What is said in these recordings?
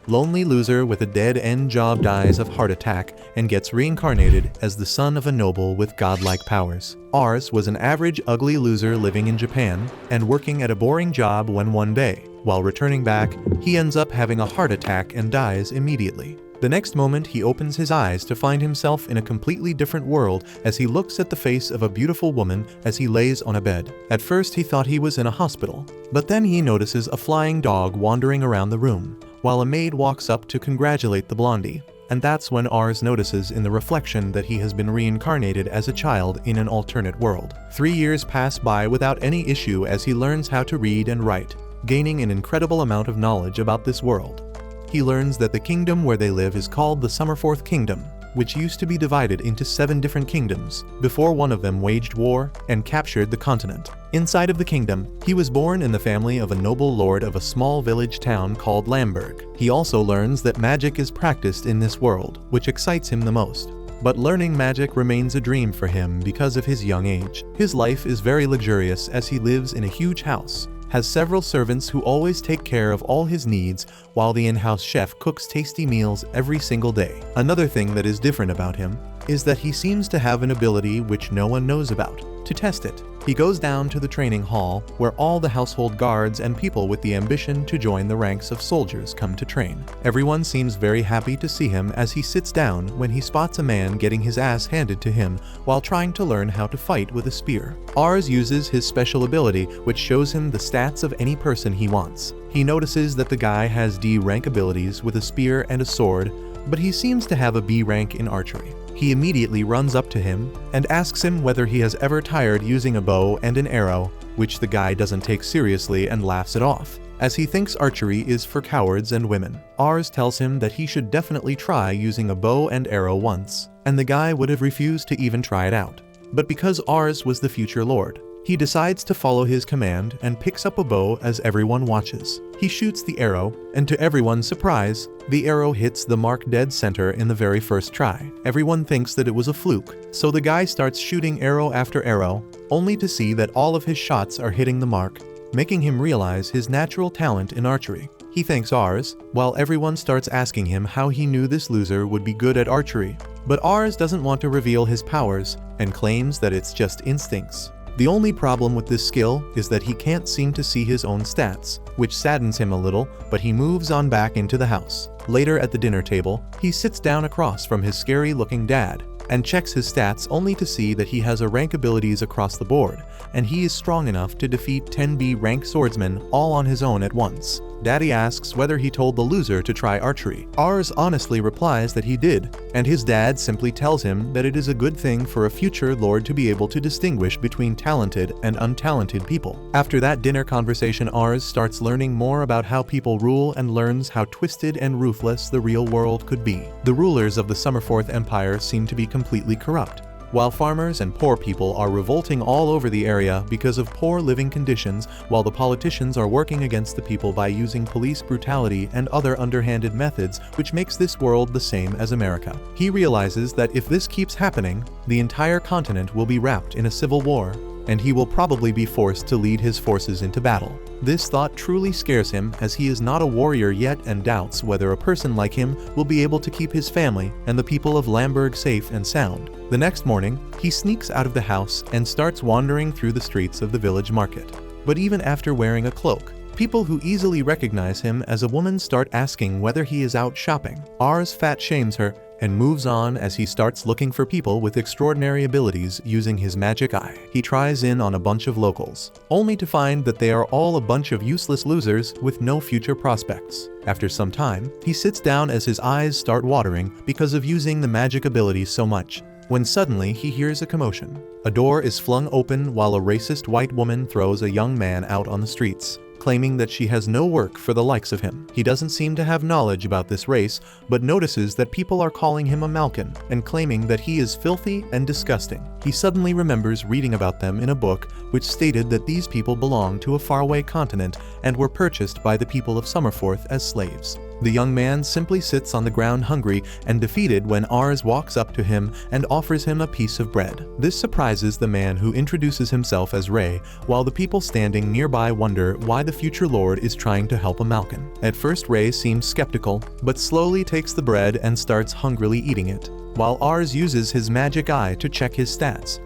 Lonely loser with a dead-end job dies of heart attack and gets reincarnated as the son of a noble with godlike powers. Ars was an average ugly loser living in Japan and working at a boring job when one day, while returning back, he ends up having a heart attack and dies immediately. The next moment he opens his eyes to find himself in a completely different world as he looks at the face of a beautiful woman as he lays on a bed. At first he thought he was in a hospital, but then he notices a flying dog wandering around the room, while a maid walks up to congratulate the blondie. And that's when Ars notices in the reflection that he has been reincarnated as a child in an alternate world. 3 years pass by without any issue as he learns how to read and write, gaining an incredible amount of knowledge about this world. He learns that the kingdom where they live is called the Summerforth Kingdom, which used to be divided into 7 different kingdoms before one of them waged war and captured the continent. Inside of the kingdom, he was born in the family of a noble lord of a small village town called Lamberg. He also learns that magic is practiced in this world, which excites him the most. But learning magic remains a dream for him because of his young age. His life is very luxurious as he lives in a huge house, has several servants who always take care of all his needs, while the in-house chef cooks tasty meals every single day. Another thing that is different about him is that he seems to have an ability which no one knows about. To test it, he goes down to the training hall where all the household guards and people with the ambition to join the ranks of soldiers come to train. Everyone seems very happy to see him as he sits down when he spots a man getting his ass handed to him while trying to learn how to fight with a spear. Ars uses his special ability which shows him the stats of any person he wants. He notices that the guy has D rank abilities with a spear and a sword, but he seems to have a B rank in archery. He immediately runs up to him and asks him whether he has ever tired using a bow and an arrow, which the guy doesn't take seriously and laughs it off, as he thinks archery is for cowards and women. Ars tells him that he should definitely try using a bow and arrow once, and the guy would have refused to even try it out. But because Ars was the future lord, he decides to follow his command and picks up a bow as everyone watches. He shoots the arrow, and to everyone's surprise, the arrow hits the mark dead center in the very first try. Everyone thinks that it was a fluke, so the guy starts shooting arrow after arrow, only to see that all of his shots are hitting the mark, making him realize his natural talent in archery. He thanks Ars, while everyone starts asking him how he knew this loser would be good at archery. But Ars doesn't want to reveal his powers, and claims that it's just instincts. The only problem with this skill is that he can't seem to see his own stats, which saddens him a little, but he moves on back into the house. Later at the dinner table, he sits down across from his scary-looking dad and checks his stats only to see that he has a rank abilities across the board, and he is strong enough to defeat 10B rank swordsmen all on his own at once. Daddy asks whether he told the loser to try archery. Ars honestly replies that he did, and his dad simply tells him that it is a good thing for a future lord to be able to distinguish between talented and untalented people. After that dinner conversation, Ars starts learning more about how people rule and learns how twisted and ruthless the real world could be. The rulers of the Summerforth Empire seem to be completely corrupt, while farmers and poor people are revolting all over the area because of poor living conditions, while the politicians are working against the people by using police brutality and other underhanded methods, which makes this world the same as America. He realizes that if this keeps happening, the entire continent will be wrapped in a civil war, and he will probably be forced to lead his forces into battle. This thought truly scares him as he is not a warrior yet and doubts whether a person like him will be able to keep his family and the people of Lamberg safe and sound. The next morning, he sneaks out of the house and starts wandering through the streets of the village market. But even after wearing a cloak, people who easily recognize him as a woman start asking whether he is out shopping. Ars fat shames her and moves on as he starts looking for people with extraordinary abilities using his magic eye. He tries in on a bunch of locals, only to find that they are all a bunch of useless losers with no future prospects. After some time, he sits down as his eyes start watering because of using the magic abilities so much, when suddenly he hears a commotion. A door is flung open while a racist white woman throws a young man out on the streets, claiming that she has no work for the likes of him. He doesn't seem to have knowledge about this race, but notices that people are calling him a Malkin and claiming that he is filthy and disgusting. He suddenly remembers reading about them in a book which stated that these people belonged to a faraway continent and were purchased by the people of Summerforth as slaves. The young man simply sits on the ground hungry and defeated when Ars walks up to him and offers him a piece of bread. This surprises the man, who introduces himself as Ray, while the people standing nearby wonder why the future lord is trying to help a Malkin. At first Ray seems skeptical, but slowly takes the bread and starts hungrily eating it, while Ars uses his magic eye to check his stats.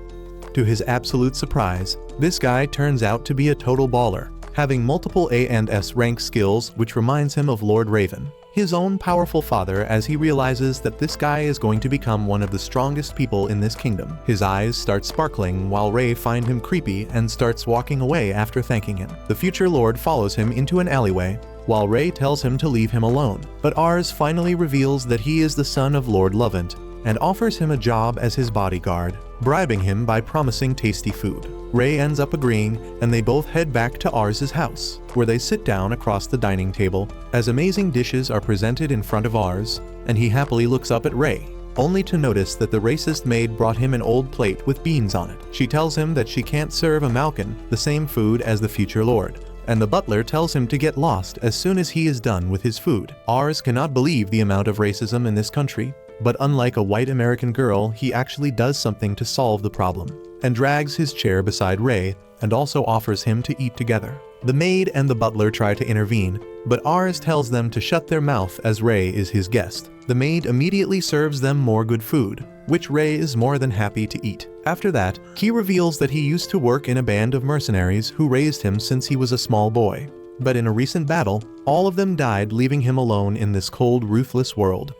To his absolute surprise, this guy turns out to be a total baller, having multiple A and S rank skills, which reminds him of Lord Raven, his own powerful father, as he realizes that this guy is going to become one of the strongest people in this kingdom. His eyes start sparkling while Ray finds him creepy and starts walking away after thanking him. The future lord follows him into an alleyway, while Ray tells him to leave him alone, but Ars finally reveals that he is the son of Lord Lovant and offers him a job as his bodyguard, bribing him by promising tasty food. Ray ends up agreeing, and they both head back to Ars's house, where they sit down across the dining table as amazing dishes are presented in front of Ars, and he happily looks up at Ray, only to notice that the racist maid brought him an old plate with beans on it. She tells him that she can't serve a Malkin the same food as the future lord, and the butler tells him to get lost as soon as he is done with his food. Ars cannot believe the amount of racism in this country, but unlike a white American girl, he actually does something to solve the problem, and drags his chair beside Ray and also offers him to eat together. The maid and the butler try to intervene, but Ars tells them to shut their mouth as Ray is his guest. The maid immediately serves them more good food, which Ray is more than happy to eat. After that, he reveals that he used to work in a band of mercenaries who raised him since he was a small boy. But in a recent battle, all of them died, leaving him alone in this cold, ruthless world.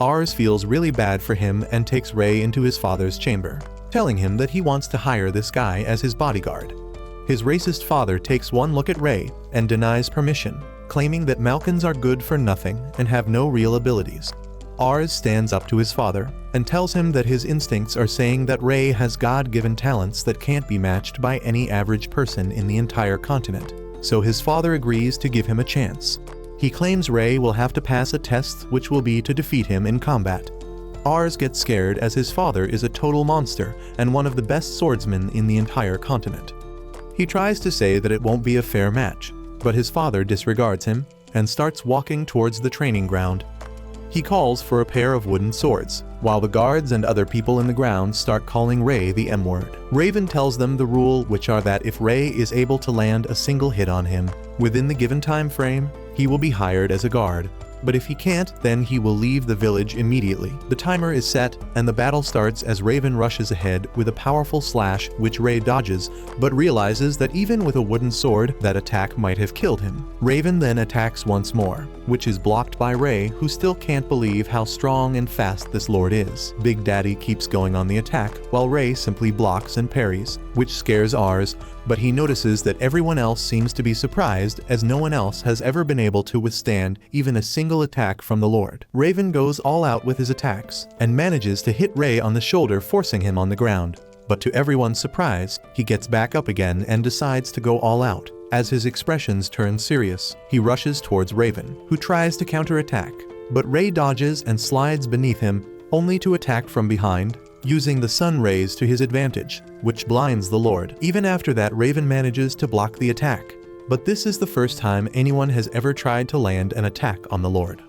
Ars feels really bad for him and takes Ray into his father's chamber, telling him that he wants to hire this guy as his bodyguard. His racist father takes one look at Ray and denies permission, claiming that Malkins are good for nothing and have no real abilities. Ars stands up to his father and tells him that his instincts are saying that Ray has God-given talents that can't be matched by any average person in the entire continent, so his father agrees to give him a chance. He claims Ray will have to pass a test, which will be to defeat him in combat. Ars gets scared as his father is a total monster and one of the best swordsmen in the entire continent. He tries to say that it won't be a fair match, but his father disregards him and starts walking towards the training ground. He calls for a pair of wooden swords, while the guards and other people in the ground start calling Ray the M-word. Raven tells them the rule, which are that if Ray is able to land a single hit on him within the given time frame, he will be hired as a guard, but if he can't, then he will leave the village immediately. The timer is set, and the battle starts as Raven rushes ahead with a powerful slash, which Ray dodges, but realizes that even with a wooden sword, that attack might have killed him. Raven then attacks once more, which is blocked by Ray, who still can't believe how strong and fast this lord is. Big Daddy keeps going on the attack, while Ray simply blocks and parries, which scares Ars, but he notices that everyone else seems to be surprised, as no one else has ever been able to withstand even a single attack from the Lord. Raven goes all out with his attacks, and manages to hit Ray on the shoulder, forcing him on the ground. But to everyone's surprise, he gets back up again and decides to go all out. As his expressions turn serious, he rushes towards Raven, who tries to counterattack, but Ray dodges and slides beneath him, only to attack from behind, using the sun rays to his advantage, which blinds the Lord. Even after that, Raven manages to block the attack, but this is the first time anyone has ever tried to land an attack on the Lord.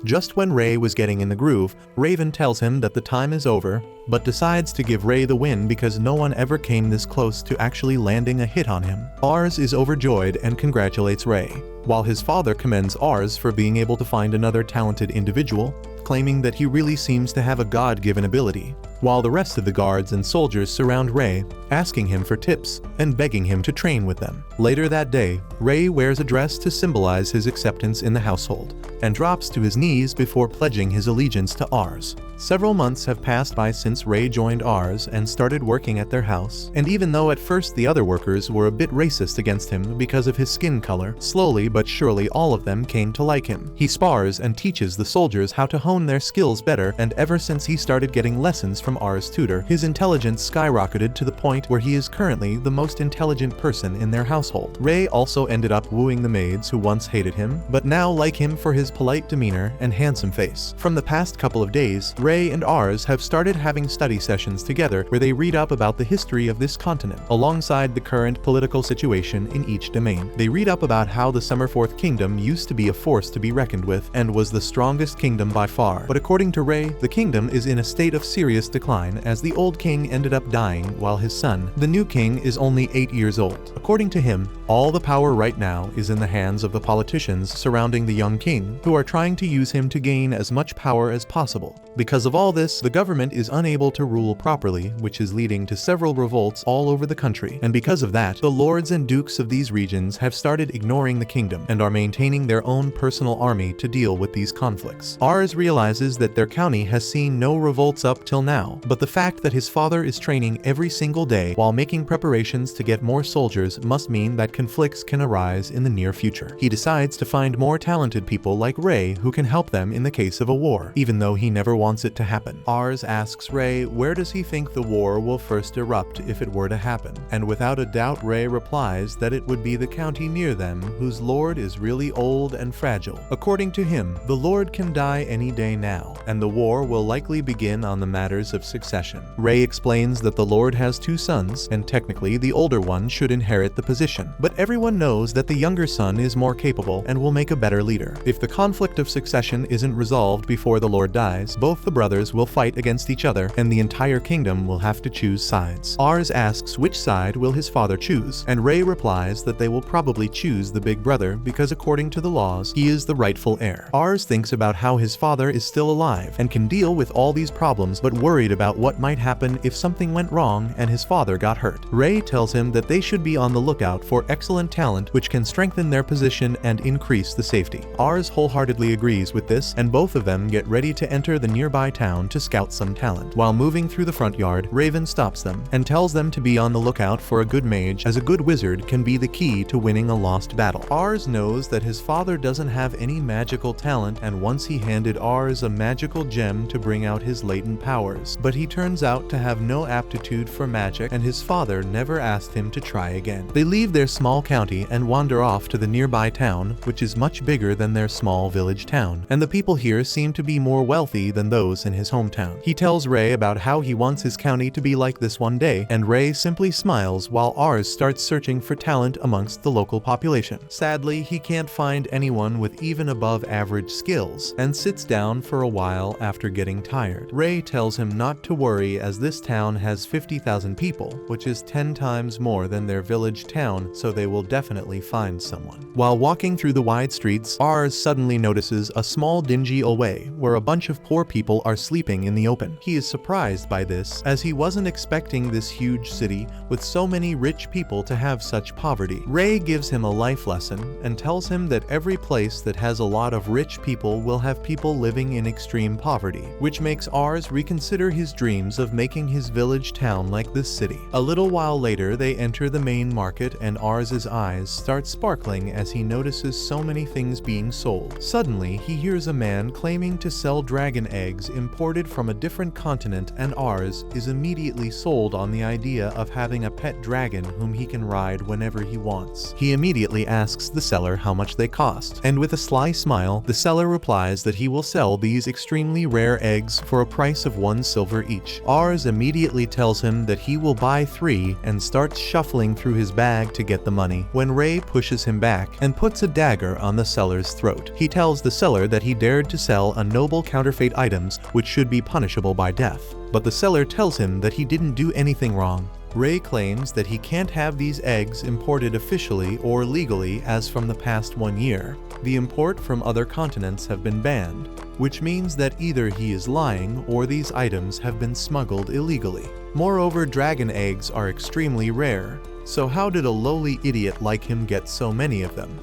Just when Ray was getting in the groove, Raven tells him that the time is over, but decides to give Ray the win because no one ever came this close to actually landing a hit on him. Ars is overjoyed and congratulates Ray, while his father commends Ars for being able to find another talented individual, claiming that he really seems to have a God-given ability, while the rest of the guards and soldiers surround Ray, asking him for tips and begging him to train with them. Later that day, Ray wears a dress to symbolize his acceptance in the household, and drops to his knees before pledging his allegiance to Ars. Several months have passed by since Ray joined Ars and started working at their house, and even though at first the other workers were a bit racist against him because of his skin color, slowly but surely all of them came to like him. He spars and teaches the soldiers how to hone their skills better, and ever since he started getting lessons from from R's tutor, his intelligence skyrocketed to the point where he is currently the most intelligent person in their household. Ray also ended up wooing the maids who once hated him, but now like him for his polite demeanor and handsome face. From the past couple of days, Ray and Rs have started having study sessions together where they read up about the history of this continent, alongside the current political situation in each domain. They read up about how the Summerforth Kingdom used to be a force to be reckoned with and was the strongest kingdom by far. But according to Ray, the kingdom is in a state of serious decline as the old king ended up dying while his son, the new king, is only 8 years old. According to him, all the power right now is in the hands of the politicians surrounding the young king, who are trying to use him to gain as much power as possible. Because of all this, the government is unable to rule properly, which is leading to several revolts all over the country. And because of that, the lords and dukes of these regions have started ignoring the kingdom and are maintaining their own personal army to deal with these conflicts. Rs realizes that their county has seen no revolts up till now, but the fact that his father is training every single day while making preparations to get more soldiers must mean that conflicts can arise in the near future. He decides to find more talented people like Ray who can help them in the case of a war, even though he never wants it to happen. Rs asks Ray where does he think the war will first erupt if it were to happen, and without a doubt Ray replies that it would be the county near them whose lord is really old and fragile. According to him, the lord can die any day now, and the war will likely begin on the matters of succession. Ray explains that the lord has 2 sons, and technically the older one should inherit the position, but everyone knows that the younger son is more capable and will make a better leader. If the conflict of succession isn't resolved before the lord dies, both the brothers will fight against each other and the entire kingdom will have to choose sides. Rs asks which side will his father choose, and Ray replies that they will probably choose the big brother because according to the laws, he is the rightful heir. Rs thinks about how his father is still alive and can deal with all these problems, but worried about what might happen if something went wrong and his father got hurt. Ray tells him that they should be on the lookout for excellent talent which can strengthen their position and increase the safety. Rs wholeheartedly agrees with this, and both of them get ready to enter the nearby town to scout some talent. While moving through the front yard, Raven stops them and tells them to be on the lookout for a good mage, as a good wizard can be the key to winning a lost battle. Rs knows that his father doesn't have any magical talent, and once he handed Rs a magical gem to bring out his latent powers, but he turns out to have no aptitude for magic and his father never asked him to try again. They leave their small county and wander off to the nearby town, which is much bigger than their small village town, and the people here seem to be more wealthy than those in his hometown. He tells Ray about how he wants his county to be like this one day, and Ray simply smiles while Rs starts searching for talent amongst the local population. Sadly, he can't find anyone with even above average skills, and sits down for a while after getting tired. Ray tells him not to worry as this town has 50,000 people, which is 10 times more than their village town, so they will definitely find someone. While walking through the wide streets, Rs suddenly notices a small dingy alley where a bunch of poor people are sleeping in the open. He is surprised by this, as he wasn't expecting this huge city with so many rich people to have such poverty. Ray gives him a life lesson and tells him that every place that has a lot of rich people will have people living in extreme poverty, which makes Rs reconsider his dreams of making his village town like this city. A little while later, they enter the main market and Rs's eyes start sparkling as he notices so many things being sold. Suddenly, he hears a man claiming to sell dragon eggs imported from a different continent, and Rs is immediately sold on the idea of having a pet dragon whom he can ride whenever he wants. He immediately asks the seller how much they cost, and with a sly smile, the seller replies that he will sell these extremely rare eggs for a price of 1 silver each. Rs immediately tells him that he will buy 3 and starts shuffling through his bag to get the money, when Ray pushes him back and puts a dagger on the seller's throat. He tells the seller that he dared to sell a noble counterfeit items which should be punishable by death, but the seller tells him that he didn't do anything wrong. Ray claims that he can't have these eggs imported officially or legally, as from the past 1 year, the import from other continents have been banned, which means that either he is lying or these items have been smuggled illegally. Moreover, dragon eggs are extremely rare, so how did a lowly idiot like him get so many of them?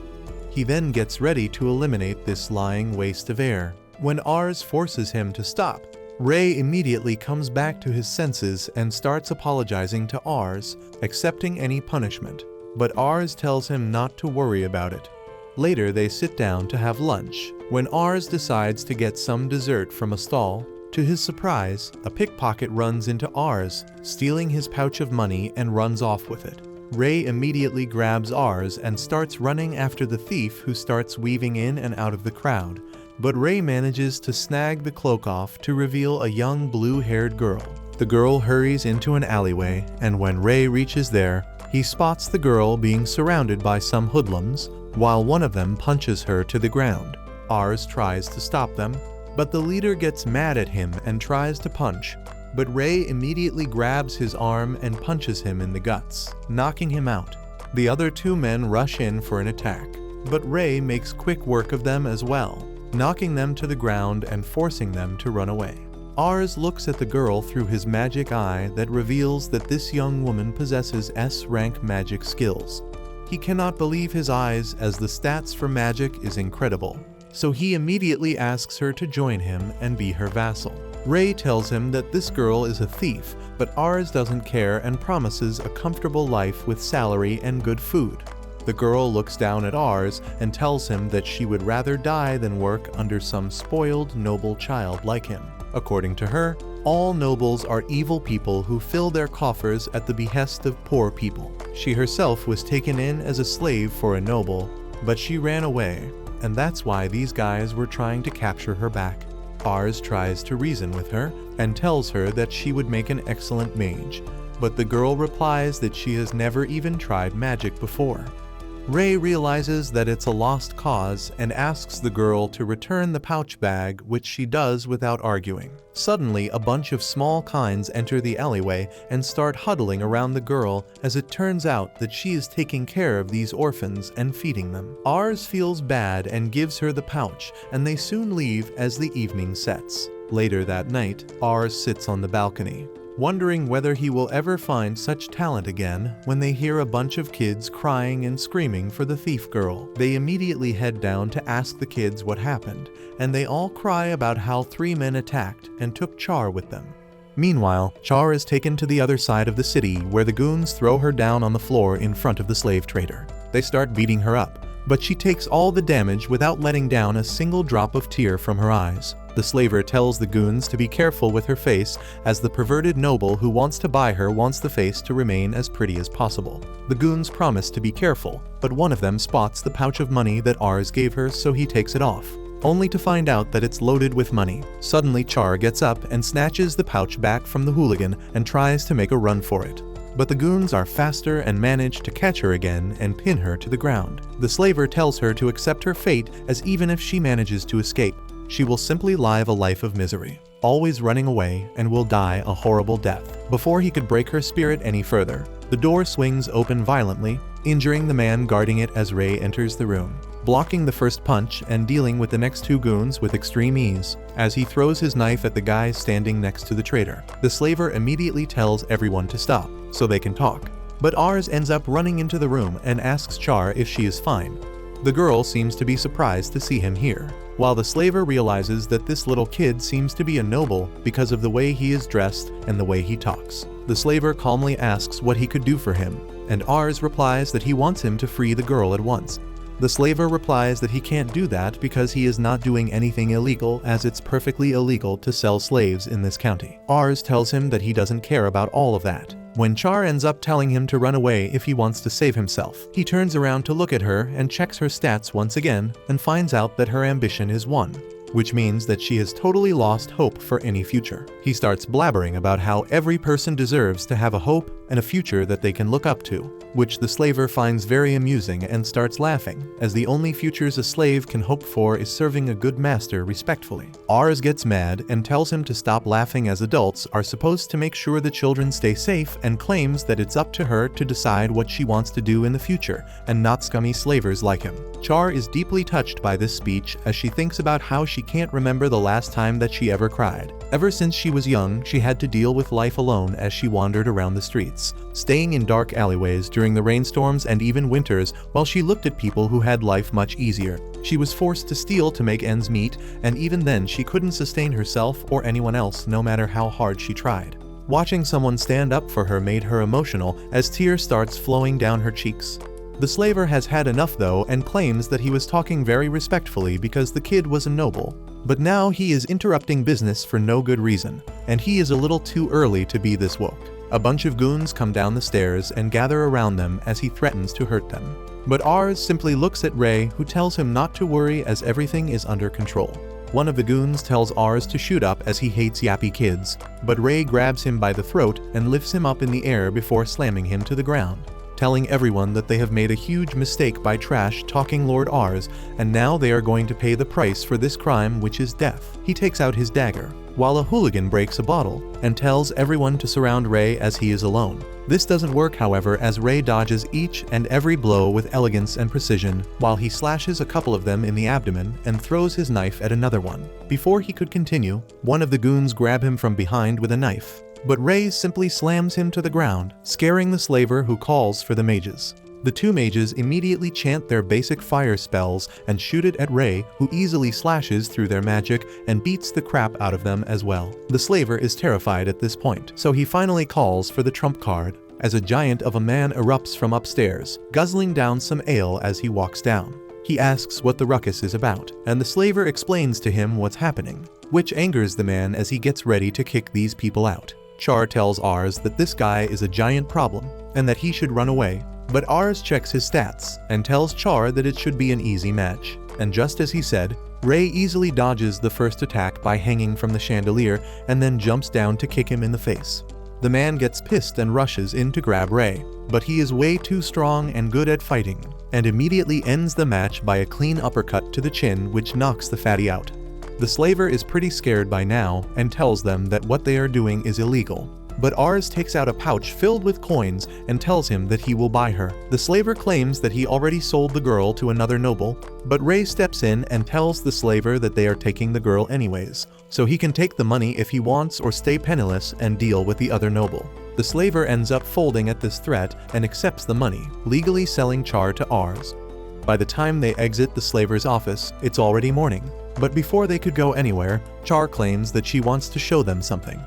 He then gets ready to eliminate this lying waste of air. When Rs forces him to stop, Ray immediately comes back to his senses and starts apologizing to Rs, accepting any punishment, but Rs tells him not to worry about it. Later they sit down to have lunch, when Rs decides to get some dessert from a stall, To his surprise, a pickpocket runs into Ars, stealing his pouch of money and runs off with it. Ray immediately grabs Ars and starts running after the thief, who starts weaving in and out of the crowd. But Ray manages to snag the cloak off to reveal a young blue-haired girl. The girl hurries into an alleyway, and when Ray reaches there, he spots the girl being surrounded by some hoodlums, while one of them punches her to the ground. Ars tries to stop them, but the leader gets mad at him and tries to punch, but Ray immediately grabs his arm and punches him in the guts, knocking him out. The other two men rush in for an attack, but Ray makes quick work of them as well, knocking them to the ground and forcing them to run away. Ars looks at the girl through his magic eye that reveals that this young woman possesses S-rank magic skills. He cannot believe his eyes, as the stats for magic is incredible, so he immediately asks her to join him and be her vassal. Ray tells him that this girl is a thief, but Ars doesn't care and promises a comfortable life with salary and good food. The girl looks down at Ars and tells him that she would rather die than work under some spoiled noble child like him. According to her, all nobles are evil people who fill their coffers at the behest of poor people. She herself was taken in as a slave for a noble, but she ran away, and that's why these guys were trying to capture her back. Ars tries to reason with her and tells her that she would make an excellent mage, but the girl replies that she has never even tried magic before. Ray realizes that it's a lost cause and asks the girl to return the pouch bag, which she does without arguing. Suddenly, a bunch of small kinds enter the alleyway and start huddling around the girl, as it turns out that she is taking care of these orphans and feeding them. Ars feels bad and gives her the pouch, and they soon leave as the evening sets. Later that night, Ars sits on the balcony, wondering whether he will ever find such talent again, when they hear a bunch of kids crying and screaming for the thief girl. They immediately head down to ask the kids what happened, and they all cry about how 3 men attacked and took Char with them. Meanwhile, Char is taken to the other side of the city, where the goons throw her down on the floor in front of the slave trader. They start beating her up, but she takes all the damage without letting down a single drop of tear from her eyes. The slaver tells the goons to be careful with her face, as the perverted noble who wants to buy her wants the face to remain as pretty as possible. The goons promise to be careful, but one of them spots the pouch of money that Ars gave her, so he takes it off, only to find out that it's loaded with money. Suddenly, Char gets up and snatches the pouch back from the hooligan and tries to make a run for it. But the goons are faster and manage to catch her again and pin her to the ground. The slaver tells her to accept her fate, as even if she manages to escape, she will simply live a life of misery, always running away, and will die a horrible death. Before he could break her spirit any further, the door swings open violently, injuring the man guarding it as Ray enters the room, blocking the first punch and dealing with the next 2 goons with extreme ease, as he throws his knife at the guy standing next to the trader. The slaver immediately tells everyone to stop, so they can talk, but Ars ends up running into the room and asks Char if she is fine. The girl seems to be surprised to see him here, while the slaver realizes that this little kid seems to be a noble because of the way he is dressed and the way he talks. The slaver calmly asks what he could do for him, and Ars replies that he wants him to free the girl at once. The slaver replies that he can't do that because he is not doing anything illegal, as it's perfectly illegal to sell slaves in this county. Ars tells him that he doesn't care about all of that, when Char ends up telling him to run away if he wants to save himself. He turns around to look at her and checks her stats once again and finds out that her ambition is 1, which means that she has totally lost hope for any future. He starts blabbering about how every person deserves to have a hope and a future that they can look up to, which the slaver finds very amusing and starts laughing, as the only futures a slave can hope for is serving a good master respectfully. Ars gets mad and tells him to stop laughing, as adults are supposed to make sure the children stay safe, and claims that it's up to her to decide what she wants to do in the future, and not scummy slavers like him. Char is deeply touched by this speech, as she thinks about how she can't remember the last time that she ever cried. Ever since she was young, she had to deal with life alone as she wandered around the streets, staying in dark alleyways during the rainstorms and even winters, while she looked at people who had life much easier. She was forced to steal to make ends meet, and even then she couldn't sustain herself or anyone else, no matter how hard she tried. Watching someone stand up for her made her emotional, as tears starts flowing down her cheeks. The slaver has had enough though, and claims that he was talking very respectfully because the kid was a noble. But now he is interrupting business for no good reason, and he is a little too early to be this woke. A bunch of goons come down the stairs and gather around them as he threatens to hurt them. But Ars simply looks at Ray, who tells him not to worry as everything is under control. One of the goons tells Ars to shoot up as he hates yappy kids, but Ray grabs him by the throat and lifts him up in the air before slamming him to the ground, telling everyone that they have made a huge mistake by trash-talking Lord Ars, and now they are going to pay the price for this crime, which is death. He takes out his dagger, while a hooligan breaks a bottle and tells everyone to surround Ray as he is alone. This doesn't work, however, as Ray dodges each and every blow with elegance and precision, while he slashes a couple of them in the abdomen and throws his knife at another one. Before he could continue, one of the goons grab him from behind with a knife, but Ray simply slams him to the ground, scaring the slaver, who calls for the mages. The two mages immediately chant their basic fire spells and shoot it at Ray, who easily slashes through their magic and beats the crap out of them as well. The slaver is terrified at this point, so he finally calls for the trump card, as a giant of a man erupts from upstairs, guzzling down some ale as he walks down. He asks what the ruckus is about, and the slaver explains to him what's happening, which angers the man as he gets ready to kick these people out. Char tells Ars that this guy is a giant problem and that he should run away, but Ars checks his stats and tells Char that it should be an easy match. And just as he said, Ray easily dodges the first attack by hanging from the chandelier and then jumps down to kick him in the face. The man gets pissed and rushes in to grab Ray, but he is way too strong and good at fighting, and immediately ends the match by a clean uppercut to the chin, which knocks the fatty out. The slaver is pretty scared by now and tells them that what they are doing is illegal. But Ars takes out a pouch filled with coins and tells him that he will buy her. The slaver claims that he already sold the girl to another noble, but Ray steps in and tells the slaver that they are taking the girl anyways, so he can take the money if he wants or stay penniless and deal with the other noble. The slaver ends up folding at this threat and accepts the money, legally selling Char to Ars. By the time they exit the slaver's office, it's already morning. But before they could go anywhere, Char claims that she wants to show them something.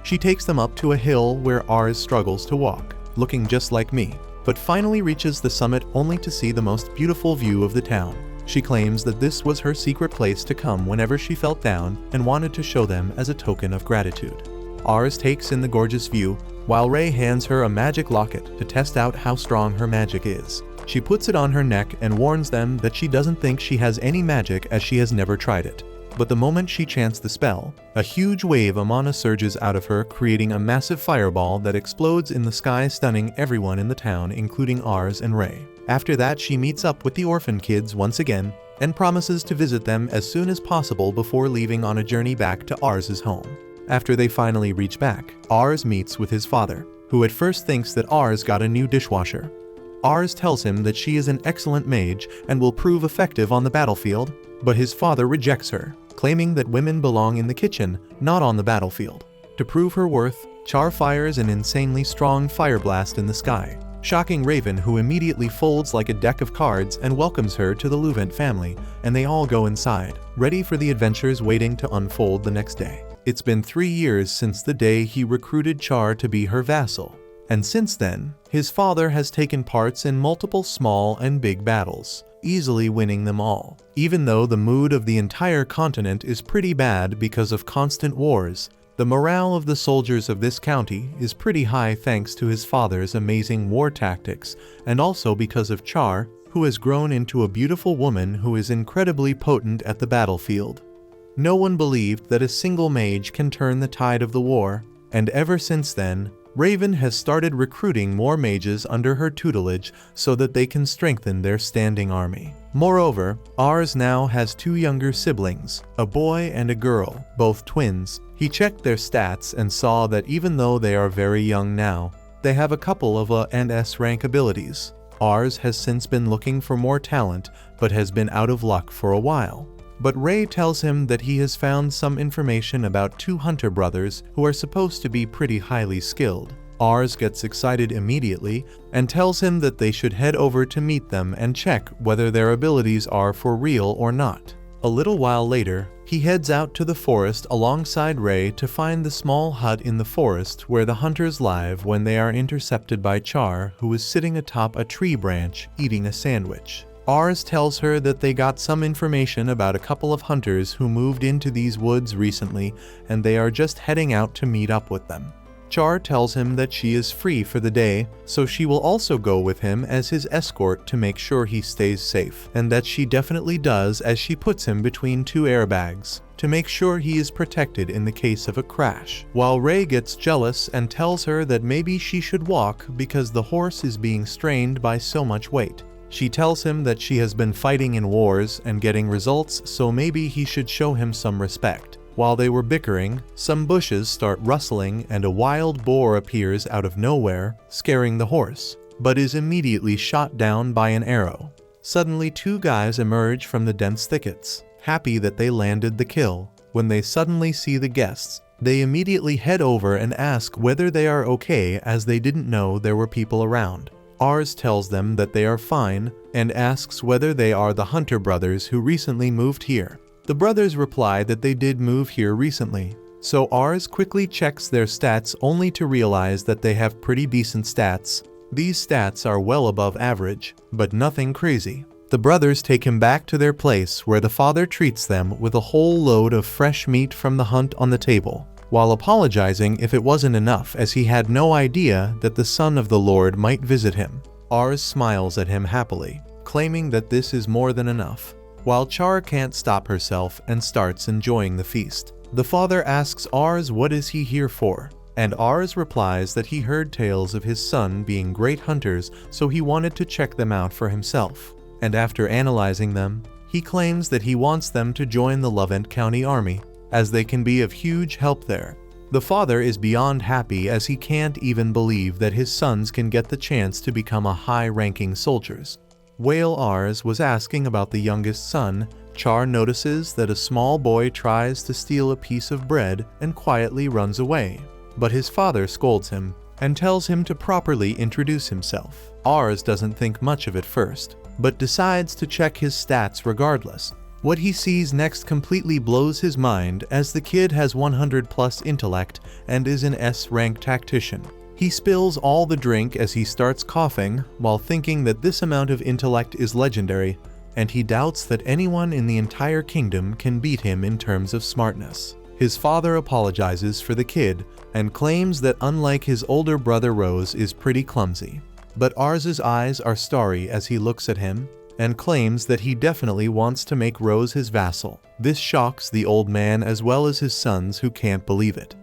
She takes them up to a hill where Ars struggles to walk, looking just like me, but finally reaches the summit only to see the most beautiful view of the town. She claims that this was her secret place to come whenever she felt down and wanted to show them as a token of gratitude. Ars takes in the gorgeous view, while Ray hands her a magic locket to test out how strong her magic is. She puts it on her neck and warns them that she doesn't think she has any magic as she has never tried it. But the moment she chants the spell, a huge wave of mana surges out of her, creating a massive fireball that explodes in the sky, stunning everyone in the town, including Ars and Ray. After that, she meets up with the orphan kids once again and promises to visit them as soon as possible before leaving on a journey back to Ars's home. After they finally reach back, Ars meets with his father, who at first thinks that Ars got a new dishwasher. Ars tells him that she is an excellent mage and will prove effective on the battlefield, but his father rejects her, claiming that women belong in the kitchen, not on the battlefield. To prove her worth, Char fires an insanely strong fire blast in the sky, shocking Raven, who immediately folds like a deck of cards and welcomes her to the Luvent family, and they all go inside, ready for the adventures waiting to unfold the next day. It's been 3 years since the day he recruited Char to be her vassal, and since then, his father has taken parts in multiple small and big battles, easily winning them all. Even though the mood of the entire continent is pretty bad because of constant wars, the morale of the soldiers of this county is pretty high thanks to his father's amazing war tactics, and also because of Char, who has grown into a beautiful woman who is incredibly potent at the battlefield. No one believed that a single mage can turn the tide of the war, and ever since then, Raven has started recruiting more mages under her tutelage so that they can strengthen their standing army. Moreover, Ars now has 2 younger siblings, a boy and a girl, both twins. He checked their stats and saw that even though they are very young now, they have a couple of A and S rank abilities. Ars has since been looking for more talent, but has been out of luck for a while. But Ray tells him that he has found some information about 2 hunter brothers who are supposed to be pretty highly skilled. Ars gets excited immediately and tells him that they should head over to meet them and check whether their abilities are for real or not. A little while later, he heads out to the forest alongside Ray to find the small hut in the forest where the hunters live when they are intercepted by Char, who is sitting atop a tree branch eating a sandwich. Ars tells her that they got some information about a couple of hunters who moved into these woods recently, and they are just heading out to meet up with them. Char tells him that she is free for the day, so she will also go with him as his escort to make sure he stays safe, and that she definitely does, as she puts him between two airbags to make sure he is protected in the case of a crash. While Ray gets jealous and tells her that maybe she should walk because the horse is being strained by so much weight. She tells him that she has been fighting in wars and getting results, so maybe he should show him some respect. While they were bickering, some bushes start rustling and a wild boar appears out of nowhere, scaring the horse, but is immediately shot down by an arrow. Suddenly, two guys emerge from the dense thickets, happy that they landed the kill. When they suddenly see the guests, they immediately head over and ask whether they are okay, as they didn't know there were people around. Ars tells them that they are fine and asks whether they are the Hunter brothers who recently moved here. The brothers reply that they did move here recently, so Ars quickly checks their stats only to realize that they have pretty decent stats. These stats are well above average, but nothing crazy. The brothers take him back to their place, where the father treats them with a whole load of fresh meat from the hunt on the table, while apologizing if it wasn't enough, as he had no idea that the son of the Lord might visit him. Ars smiles at him happily, claiming that this is more than enough, while Char can't stop herself and starts enjoying the feast. The father asks Ars what is he here for, and Ars replies that he heard tales of his son being great hunters, so he wanted to check them out for himself. And after analyzing them, he claims that he wants them to join the Lovent County Army, as they can be of huge help there. The father is beyond happy, as he can't even believe that his sons can get the chance to become a high-ranking soldiers. While Ars was asking about the youngest son, Char notices that a small boy tries to steal a piece of bread and quietly runs away. But his father scolds him and tells him to properly introduce himself. Ars doesn't think much of it first, but decides to check his stats regardless. What he sees next completely blows his mind, as the kid has 100 plus intellect and is an S-rank tactician. He spills all the drink as he starts coughing, while thinking that this amount of intellect is legendary, and he doubts that anyone in the entire kingdom can beat him in terms of smartness. His father apologizes for the kid and claims that unlike his older brother, Rose is pretty clumsy. But Ars's eyes are starry as he looks at him, and claims that he definitely wants to make Rose his vassal. This shocks the old man as well as his sons, who can't believe it.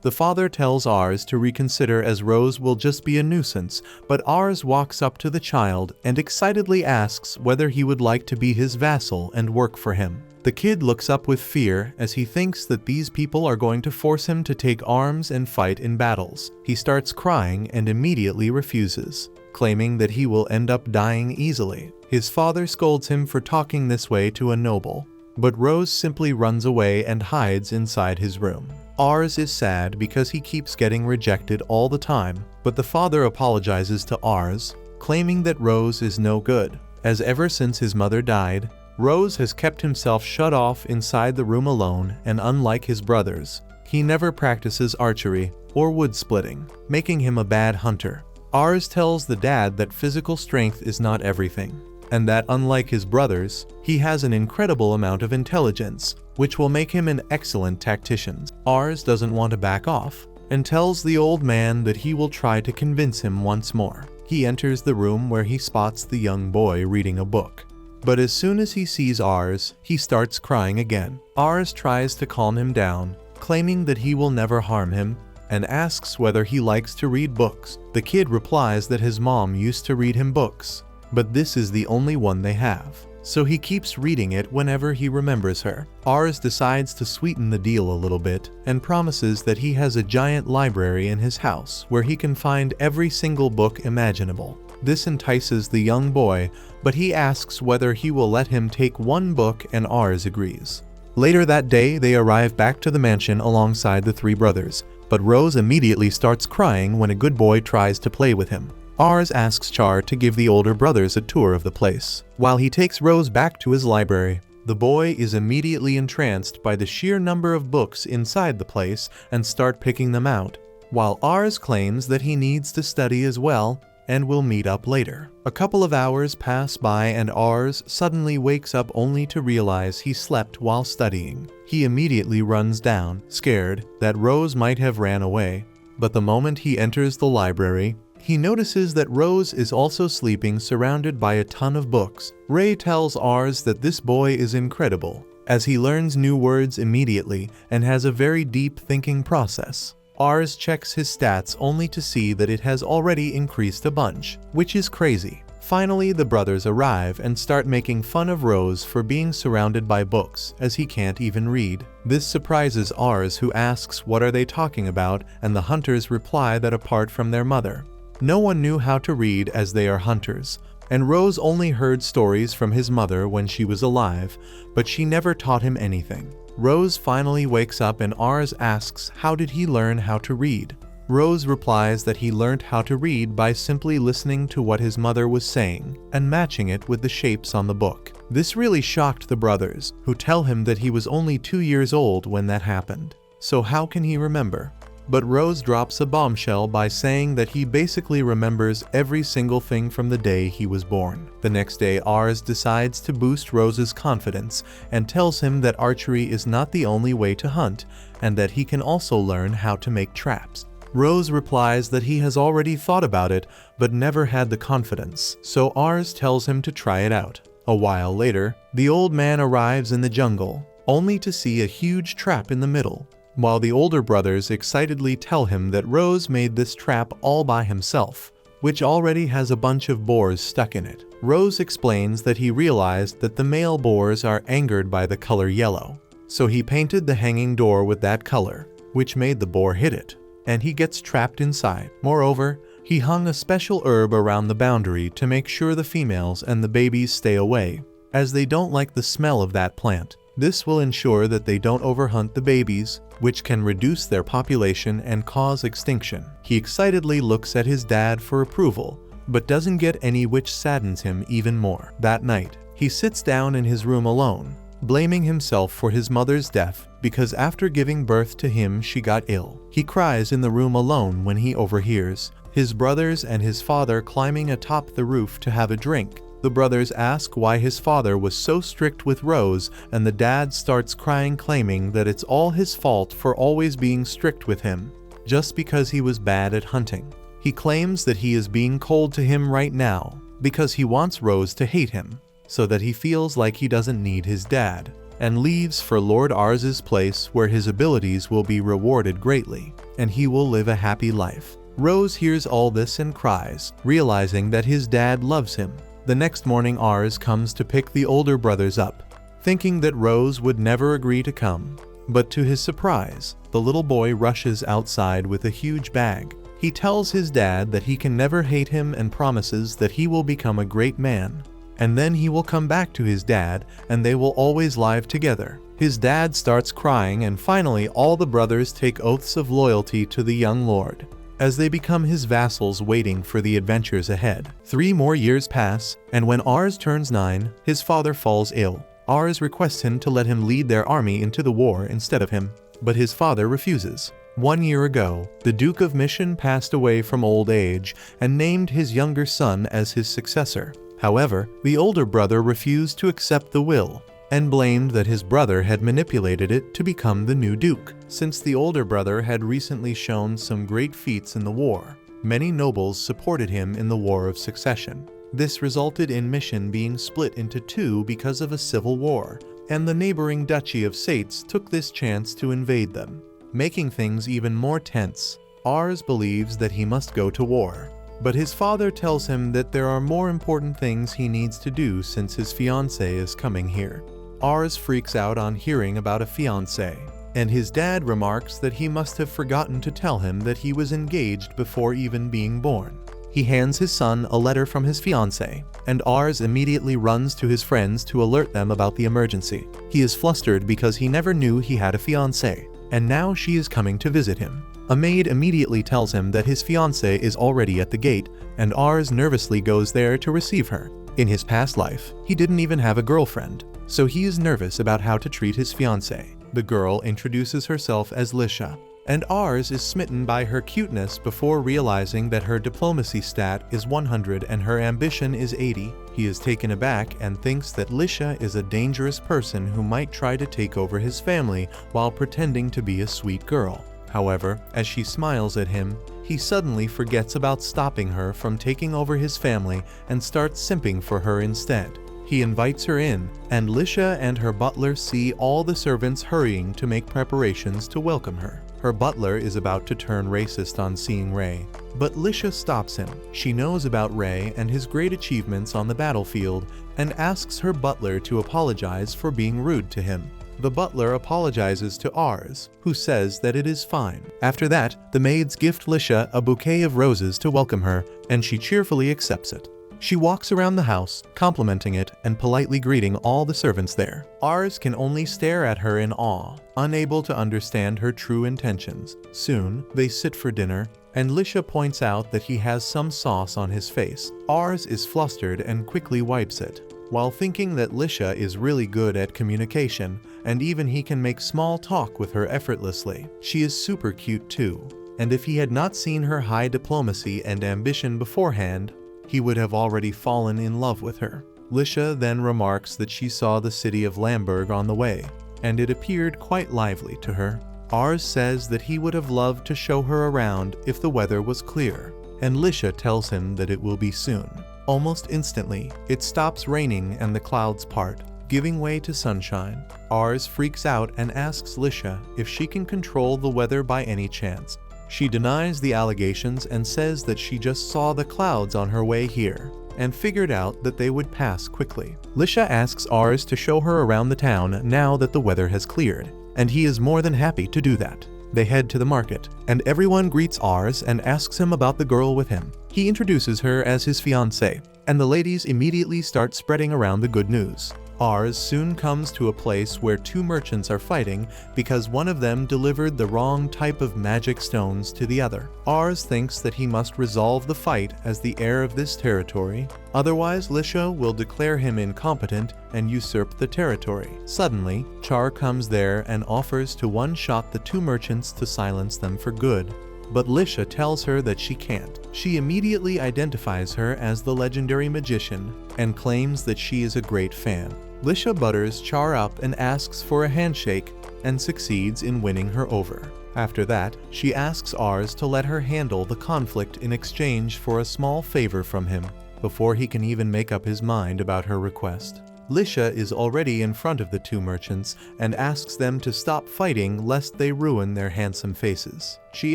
The father tells Ars to reconsider, as Rose will just be a nuisance, but Ars walks up to the child and excitedly asks whether he would like to be his vassal and work for him. The kid looks up with fear, as he thinks that these people are going to force him to take arms and fight in battles. He starts crying and immediately refuses, claiming that he will end up dying easily. His father scolds him for talking this way to a noble, but Rose simply runs away and hides inside his room. Ars is sad because he keeps getting rejected all the time, but the father apologizes to Ars, claiming that Rose is no good, as ever since his mother died, Rose has kept himself shut off inside the room alone, and unlike his brothers, he never practices archery or wood splitting, making him a bad hunter. Ars tells the dad that physical strength is not everything, and that unlike his brothers, he has an incredible amount of intelligence, which will make him an excellent tactician. Ars doesn't want to back off, and tells the old man that he will try to convince him once more. He enters the room where he spots the young boy reading a book. But as soon as he sees Ars, he starts crying again. Ars tries to calm him down, claiming that he will never harm him, and asks whether he likes to read books. The kid replies that his mom used to read him books, but this is the only one they have, so he keeps reading it whenever he remembers her. Ars decides to sweeten the deal a little bit and promises that he has a giant library in his house where he can find every single book imaginable. This entices the young boy, but he asks whether he will let him take one book, and Ars agrees. Later that day, they arrive back to the mansion alongside the three brothers, but Rose immediately starts crying when a good boy tries to play with him. Ars asks Char to give the older brothers a tour of the place. While he takes Rose back to his library, the boy is immediately entranced by the sheer number of books inside the place and start picking them out, while Ars claims that he needs to study as well, and will meet up later. A couple of hours pass by and Ars suddenly wakes up only to realize he slept while studying. He immediately runs down, scared that Rose might have ran away. But the moment he enters the library, he notices that Rose is also sleeping surrounded by a ton of books. Ray tells Ars that this boy is incredible, as he learns new words immediately and has a very deep thinking process. Ars checks his stats only to see that it has already increased a bunch, which is crazy. Finally, the brothers arrive and start making fun of Rose for being surrounded by books, as he can't even read. This surprises Ars, who asks what are they talking about, and the hunters reply that apart from their mother, no one knew how to read as they are hunters, and Rose only heard stories from his mother when she was alive, but she never taught him anything. Rose finally wakes up and Ars asks how did he learn how to read. Rose replies that he learned how to read by simply listening to what his mother was saying and matching it with the shapes on the book. This really shocked the brothers, who tell him that he was only 2 years old when that happened. So how can he remember? But Rose drops a bombshell by saying that he basically remembers every single thing from the day he was born. The next day, Ars decides to boost Rose's confidence and tells him that archery is not the only way to hunt, and that he can also learn how to make traps. Rose replies that he has already thought about it, but never had the confidence, so Ars tells him to try it out. A while later, the old man arrives in the jungle, only to see a huge trap in the middle, while the older brothers excitedly tell him that Rose made this trap all by himself, which already has a bunch of boars stuck in it. Rose explains that he realized that the male boars are angered by the color yellow, so he painted the hanging door with that color, which made the boar hit it, and he gets trapped inside. Moreover, he hung a special herb around the boundary to make sure the females and the babies stay away, as they don't like the smell of that plant. This will ensure that they don't overhunt the babies, which can reduce their population and cause extinction. He excitedly looks at his dad for approval, but doesn't get any, which saddens him even more. That night, he sits down in his room alone, blaming himself for his mother's death because after giving birth to him she got ill. He cries in the room alone when he overhears his brothers and his father climbing atop the roof to have a drink. The brothers ask why his father was so strict with Rose, and the dad starts crying, claiming that it's all his fault for always being strict with him, just because he was bad at hunting. He claims that he is being cold to him right now because he wants Rose to hate him, so that he feels like he doesn't need his dad, and leaves for Lord Ars's place, where his abilities will be rewarded greatly, and he will live a happy life. Rose hears all this and cries, realizing that his dad loves him. The next morning, Ars comes to pick the older brothers up, thinking that Rose would never agree to come. But to his surprise, the little boy rushes outside with a huge bag. He tells his dad that he can never hate him and promises that he will become a great man. And then he will come back to his dad and they will always live together. His dad starts crying, and finally all the brothers take oaths of loyalty to the young lord, as they become his vassals waiting for the adventures ahead. 3 more years pass, and when Ars turns 9, his father falls ill. Ars requests him to let him lead their army into the war instead of him, but his father refuses. 1 year ago, the Duke of Mission passed away from old age and named his younger son as his successor. However, the older brother refused to accept the will, and blamed that his brother had manipulated it to become the new duke. Since the older brother had recently shown some great feats in the war, many nobles supported him in the War of Succession. This resulted in Mission being split into 2 because of a civil war, and the neighboring Duchy of Sates took this chance to invade them, making things even more tense. Ars believes that he must go to war, but his father tells him that there are more important things he needs to do since his fiancée is coming here. Ars freaks out on hearing about a fiancé, and his dad remarks that he must have forgotten to tell him that he was engaged before even being born. He hands his son a letter from his fiancée, and Ars immediately runs to his friends to alert them about the emergency. He is flustered because he never knew he had a fiancée, and now she is coming to visit him. A maid immediately tells him that his fiancée is already at the gate, and Ars nervously goes there to receive her. In his past life, he didn't even have a girlfriend, so he is nervous about how to treat his fiancée. The girl introduces herself as Lisha, and Ars is smitten by her cuteness before realizing that her diplomacy stat is 100 and her ambition is 80. He is taken aback and thinks that Lisha is a dangerous person who might try to take over his family while pretending to be a sweet girl. However, as she smiles at him, he suddenly forgets about stopping her from taking over his family and starts simping for her instead. He invites her in, and Lisha and her butler see all the servants hurrying to make preparations to welcome her. Her butler is about to turn racist on seeing Ray, but Lisha stops him. She knows about Ray and his great achievements on the battlefield and asks her butler to apologize for being rude to him. The butler apologizes to Ars, who says that it is fine. After that, the maids gift Lisha a bouquet of roses to welcome her, and she cheerfully accepts it. She walks around the house, complimenting it and politely greeting all the servants there. Ars can only stare at her in awe, unable to understand her true intentions. Soon, they sit for dinner, and Lisha points out that he has some sauce on his face. Ars is flustered and quickly wipes it, while thinking that Lisha is really good at communication, and even he can make small talk with her effortlessly. She is super cute too, and if he had not seen her high diplomacy and ambition beforehand, he would have already fallen in love with her. Lisha then remarks that she saw the city of Lamberg on the way, and it appeared quite lively to her. Ars says that he would have loved to show her around if the weather was clear, and Lisha tells him that it will be soon. Almost instantly, it stops raining and the clouds part, giving way to sunshine. Ars freaks out and asks Lisha if she can control the weather by any chance. She denies the allegations and says that she just saw the clouds on her way here and figured out that they would pass quickly. Lisha asks Ars to show her around the town now that the weather has cleared, and he is more than happy to do that. They head to the market, and everyone greets Ars and asks him about the girl with him. He introduces her as his fiancée, and the ladies immediately start spreading around the good news. Ars soon comes to a place where two merchants are fighting because one of them delivered the wrong type of magic stones to the other. Ars thinks that he must resolve the fight as the heir of this territory, otherwise Lisha will declare him incompetent and usurp the territory. Suddenly, Char comes there and offers to one-shot the two merchants to silence them for good, but Lisha tells her that she can't. She immediately identifies her as the legendary magician and claims that she is a great fan. Lisha butters Char up and asks for a handshake and succeeds in winning her over. After that, she asks Ars to let her handle the conflict in exchange for a small favor from him, before he can even make up his mind about her request. Lisha is already in front of the two merchants and asks them to stop fighting lest they ruin their handsome faces. She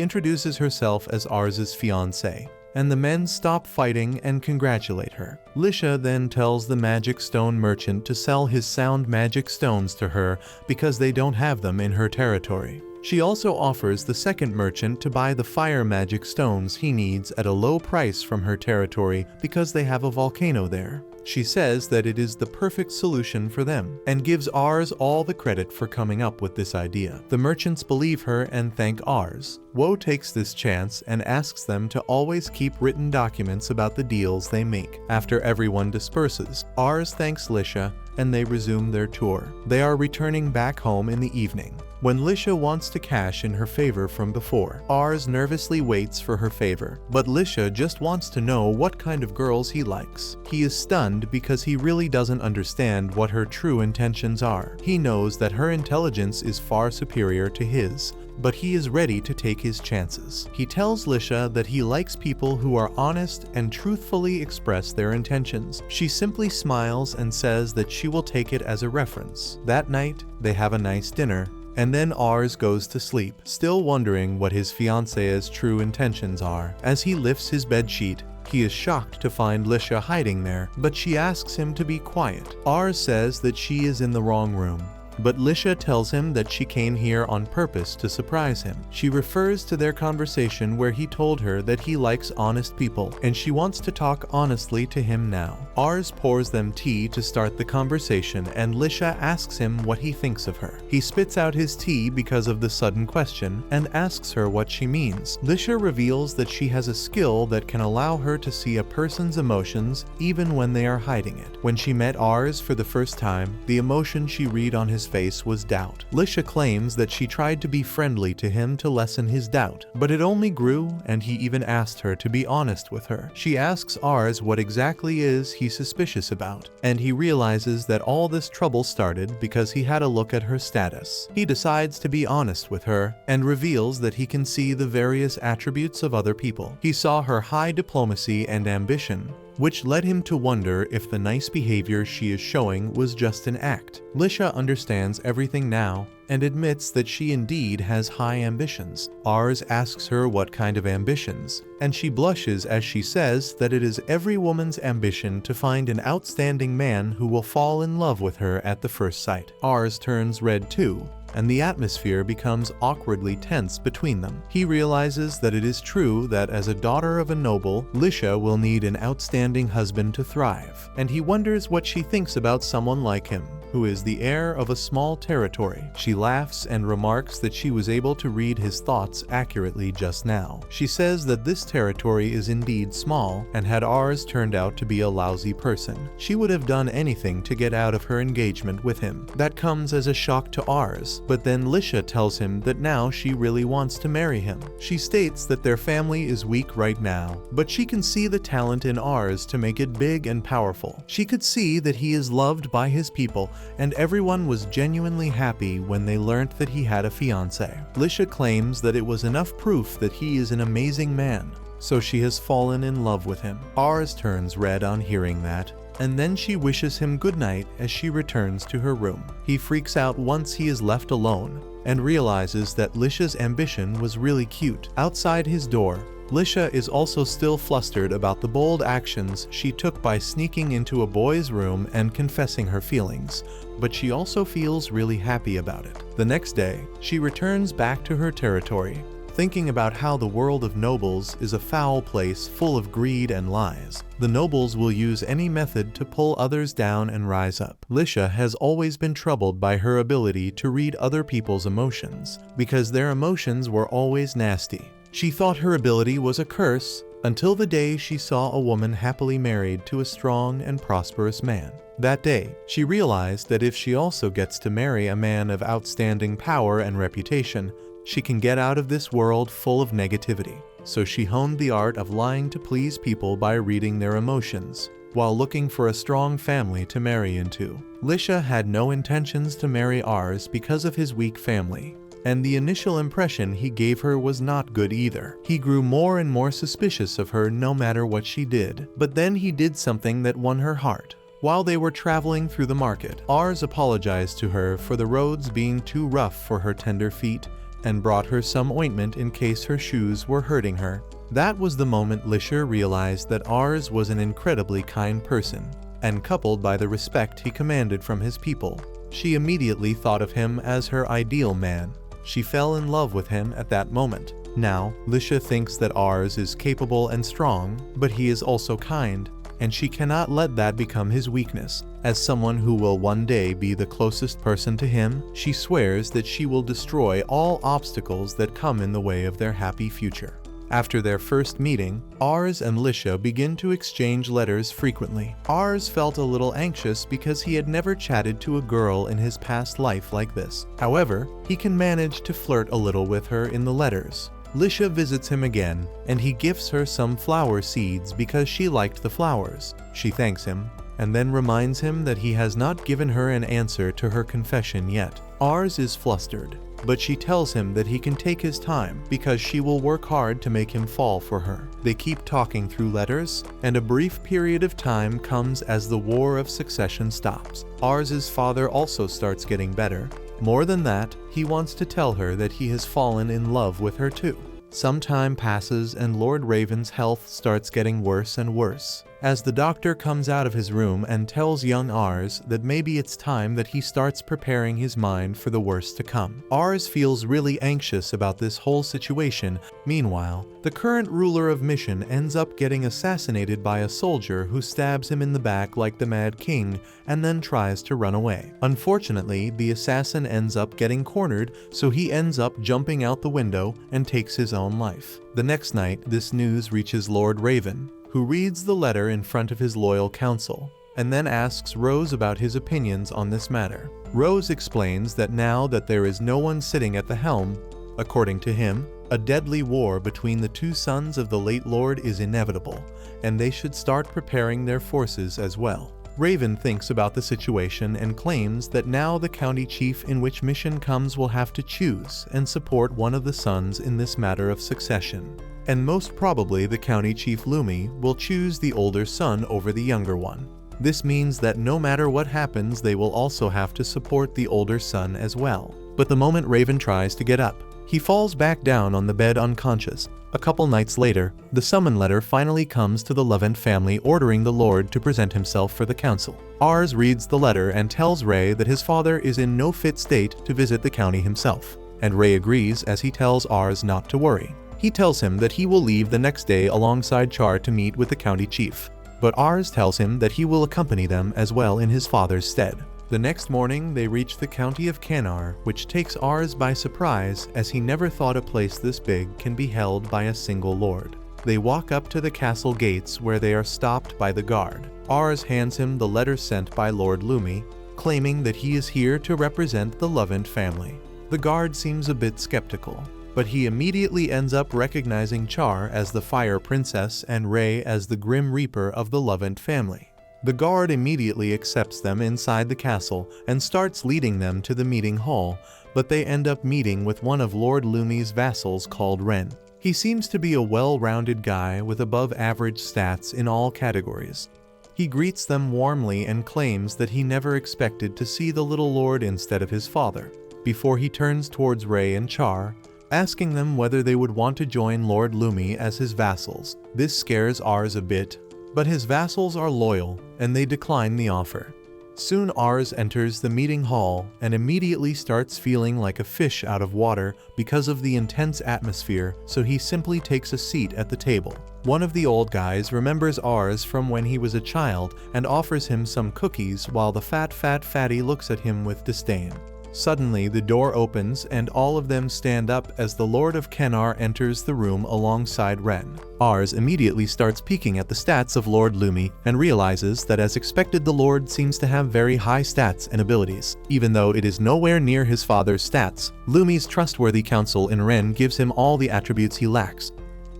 introduces herself as Ars's fiancée, and the men stop fighting and congratulate her. Lisha then tells the magic stone merchant to sell his sound magic stones to her because they don't have them in her territory. She also offers the second merchant to buy the fire magic stones he needs at a low price from her territory because they have a volcano there. She says that it is the perfect solution for them, and gives Ars all the credit for coming up with this idea. The merchants believe her and thank Ars. Woe takes this chance and asks them to always keep written documents about the deals they make. After everyone disperses, Ars thanks Lisha, and they resume their tour. They are returning back home in the evening, when Lisha wants to cash in her favor from before. Ars nervously waits for her favor, but Lisha just wants to know what kind of girls he likes. He is stunned because he really doesn't understand what her true intentions are. He knows that her intelligence is far superior to his, but he is ready to take his chances. He tells Lisha that he likes people who are honest and truthfully express their intentions. She simply smiles and says that she will take it as a reference. That night, they have a nice dinner, and then Ars goes to sleep, still wondering what his fiancée's true intentions are. As he lifts his bedsheet, he is shocked to find Lisha hiding there, but she asks him to be quiet. Ars says that she is in the wrong room, but Lisha tells him that she came here on purpose to surprise him. She refers to their conversation where he told her that he likes honest people, and she wants to talk honestly to him now. Ars pours them tea to start the conversation, and Lisha asks him what he thinks of her. He spits out his tea because of the sudden question, and asks her what she means. Lisha reveals that she has a skill that can allow her to see a person's emotions even when they are hiding it. When she met Ars for the first time, the emotion she read on his his face was doubt. Lisha claims that she tried to be friendly to him to lessen his doubt, but it only grew, and he even asked her to be honest with her. She asks Ars what exactly is he suspicious about, and he realizes that all this trouble started because he had a look at her status. He decides to be honest with her, and reveals that he can see the various attributes of other people. He saw her high diplomacy and ambition, which led him to wonder if the nice behavior she is showing was just an act. Lisha understands everything now and admits that she indeed has high ambitions. Ars asks her what kind of ambitions, and she blushes as she says that it is every woman's ambition to find an outstanding man who will fall in love with her at the first sight. Ars turns red too, and the atmosphere becomes awkwardly tense between them. He realizes that it is true that as a daughter of a noble, Lisha will need an outstanding husband to thrive, and he wonders what she thinks about someone like him, who is the heir of a small territory. She laughs and remarks that she was able to read his thoughts accurately just now. She says that this territory is indeed small, and had Ars turned out to be a lousy person, she would have done anything to get out of her engagement with him. That comes as a shock to Ars, but then Lisha tells him that now she really wants to marry him. She states that their family is weak right now, but she can see the talent in Ars to make it big and powerful. She could see that he is loved by his people, and everyone was genuinely happy when they learnt that he had a fiancée. Lisha claims that it was enough proof that he is an amazing man, so she has fallen in love with him. Ars turns red on hearing that, and then she wishes him good night as she returns to her room. He freaks out once he is left alone, and realizes that Lisha's ambition was really cute. Outside his door, Lisha is also still flustered about the bold actions she took by sneaking into a boy's room and confessing her feelings, but she also feels really happy about it. The next day, she returns back to her territory, thinking about how the world of nobles is a foul place full of greed and lies. The nobles will use any method to pull others down and rise up. Lisha has always been troubled by her ability to read other people's emotions, because their emotions were always nasty. She thought her ability was a curse until the day she saw a woman happily married to a strong and prosperous man. That day, she realized that if she also gets to marry a man of outstanding power and reputation, she can get out of this world full of negativity. So she honed the art of lying to please people by reading their emotions, while looking for a strong family to marry into. Lisha had no intentions to marry Ars because of his weak family, and the initial impression he gave her was not good either. He grew more and more suspicious of her no matter what she did, but then he did something that won her heart. While they were traveling through the market, Ars apologized to her for the roads being too rough for her tender feet, and brought her some ointment in case her shoes were hurting her. That was the moment Lisha realized that Ars was an incredibly kind person, and coupled by the respect he commanded from his people, she immediately thought of him as her ideal man. She fell in love with him at that moment. Now, Lisha thinks that Ars is capable and strong, but he is also kind, and she cannot let that become his weakness. As someone who will one day be the closest person to him, she swears that she will destroy all obstacles that come in the way of their happy future. After their first meeting, Ars and Lisha begin to exchange letters frequently. Ars felt a little anxious because he had never chatted to a girl in his past life like this. However, he can manage to flirt a little with her in the letters. Lisha visits him again, and he gifts her some flower seeds because she liked the flowers. She thanks him, and then reminds him that he has not given her an answer to her confession yet. Ars is flustered, but she tells him that he can take his time because she will work hard to make him fall for her. They keep talking through letters, and a brief period of time comes as the War of Succession stops. Ars's father also starts getting better. More than that, he wants to tell her that he has fallen in love with her too. Some time passes and Lord Raven's health starts getting worse and worse, as the doctor comes out of his room and tells young Ars that maybe it's time that he starts preparing his mind for the worst to come. Ars feels really anxious about this whole situation. Meanwhile, the current ruler of Mission ends up getting assassinated by a soldier who stabs him in the back like the Mad King and then tries to run away. Unfortunately, the assassin ends up getting cornered, so he ends up jumping out the window and takes his own life. The next night, this news reaches Lord Raven, who reads the letter in front of his loyal council, and then asks Rose about his opinions on this matter. Rose explains that now that there is no one sitting at the helm, according to him, a deadly war between the two sons of the late Lord is inevitable, and they should start preparing their forces as well. Raven thinks about the situation and claims that now the county chief in which mission comes will have to choose and support one of the sons in this matter of succession. And most probably the county chief Lumi will choose the older son over the younger one. This means that no matter what happens, they will also have to support the older son as well. But the moment Raven tries to get up, he falls back down on the bed unconscious. A couple nights later, the summon letter finally comes to the Levant family ordering the Lord to present himself for the council. Ars reads the letter and tells Ray that his father is in no fit state to visit the county himself. And Ray agrees as he tells Ars not to worry. He tells him that he will leave the next day alongside Char to meet with the county chief. But Ars tells him that he will accompany them as well in his father's stead. The next morning, they reach the county of Canar, which takes Ars by surprise as he never thought a place this big can be held by a single lord. They walk up to the castle gates where they are stopped by the guard. Ars hands him the letter sent by Lord Lumi, claiming that he is here to represent the Levant family. The guard seems a bit skeptical, but he immediately ends up recognizing Char as the Fire Princess and Ray as the Grim Reaper of the Levant family. The guard immediately accepts them inside the castle and starts leading them to the meeting hall, but they end up meeting with one of Lord Lumi's vassals called Ren. He seems to be a well-rounded guy with above-average stats in all categories. He greets them warmly and claims that he never expected to see the little lord instead of his father, before he turns towards Ray and Char, asking them whether they would want to join Lord Lumi as his vassals. This scares Ars a bit, but his vassals are loyal, and they decline the offer. Soon Ars enters the meeting hall and immediately starts feeling like a fish out of water because of the intense atmosphere, so he simply takes a seat at the table. One of the old guys remembers Ars from when he was a child and offers him some cookies while the fatty looks at him with disdain. Suddenly, the door opens and all of them stand up as the Lord of Canar enters the room alongside Ren. Ars immediately starts peeking at the stats of Lord Lumi and realizes that as expected the Lord seems to have very high stats and abilities. Even though it is nowhere near his father's stats, Lumi's trustworthy counsel in Ren gives him all the attributes he lacks.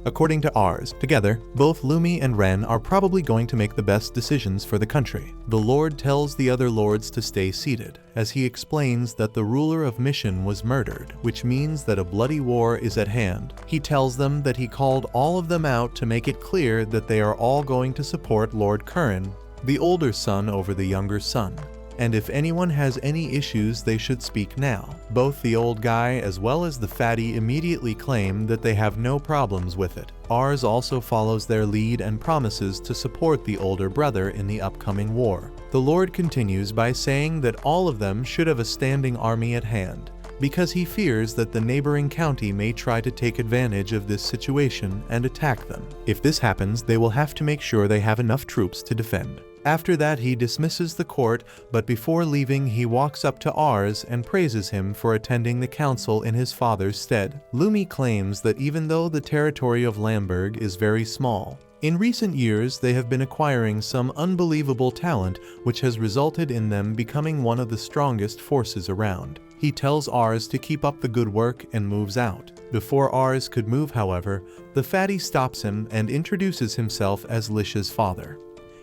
According to Ars, together, both Lumi and Ren are probably going to make the best decisions for the country. The Lord tells the other lords to stay seated, as he explains that the ruler of Mission was murdered, which means that a bloody war is at hand. He tells them that he called all of them out to make it clear that they are all going to support Lord Curran, the older son over the younger son. And if anyone has any issues, they should speak now. Both the old guy as well as the fatty immediately claim that they have no problems with it. Ars also follows their lead and promises to support the older brother in the upcoming war. The Lord continues by saying that all of them should have a standing army at hand, because he fears that the neighboring county may try to take advantage of this situation and attack them. If this happens, they will have to make sure they have enough troops to defend. After that, he dismisses the court, but before leaving, he walks up to Ars and praises him for attending the council in his father's stead. Lumi claims that even though the territory of Lamberg is very small, in recent years they have been acquiring some unbelievable talent, which has resulted in them becoming one of the strongest forces around. He tells Ars to keep up the good work and moves out. Before Ars could move, however, the fatty stops him and introduces himself as Lish's father.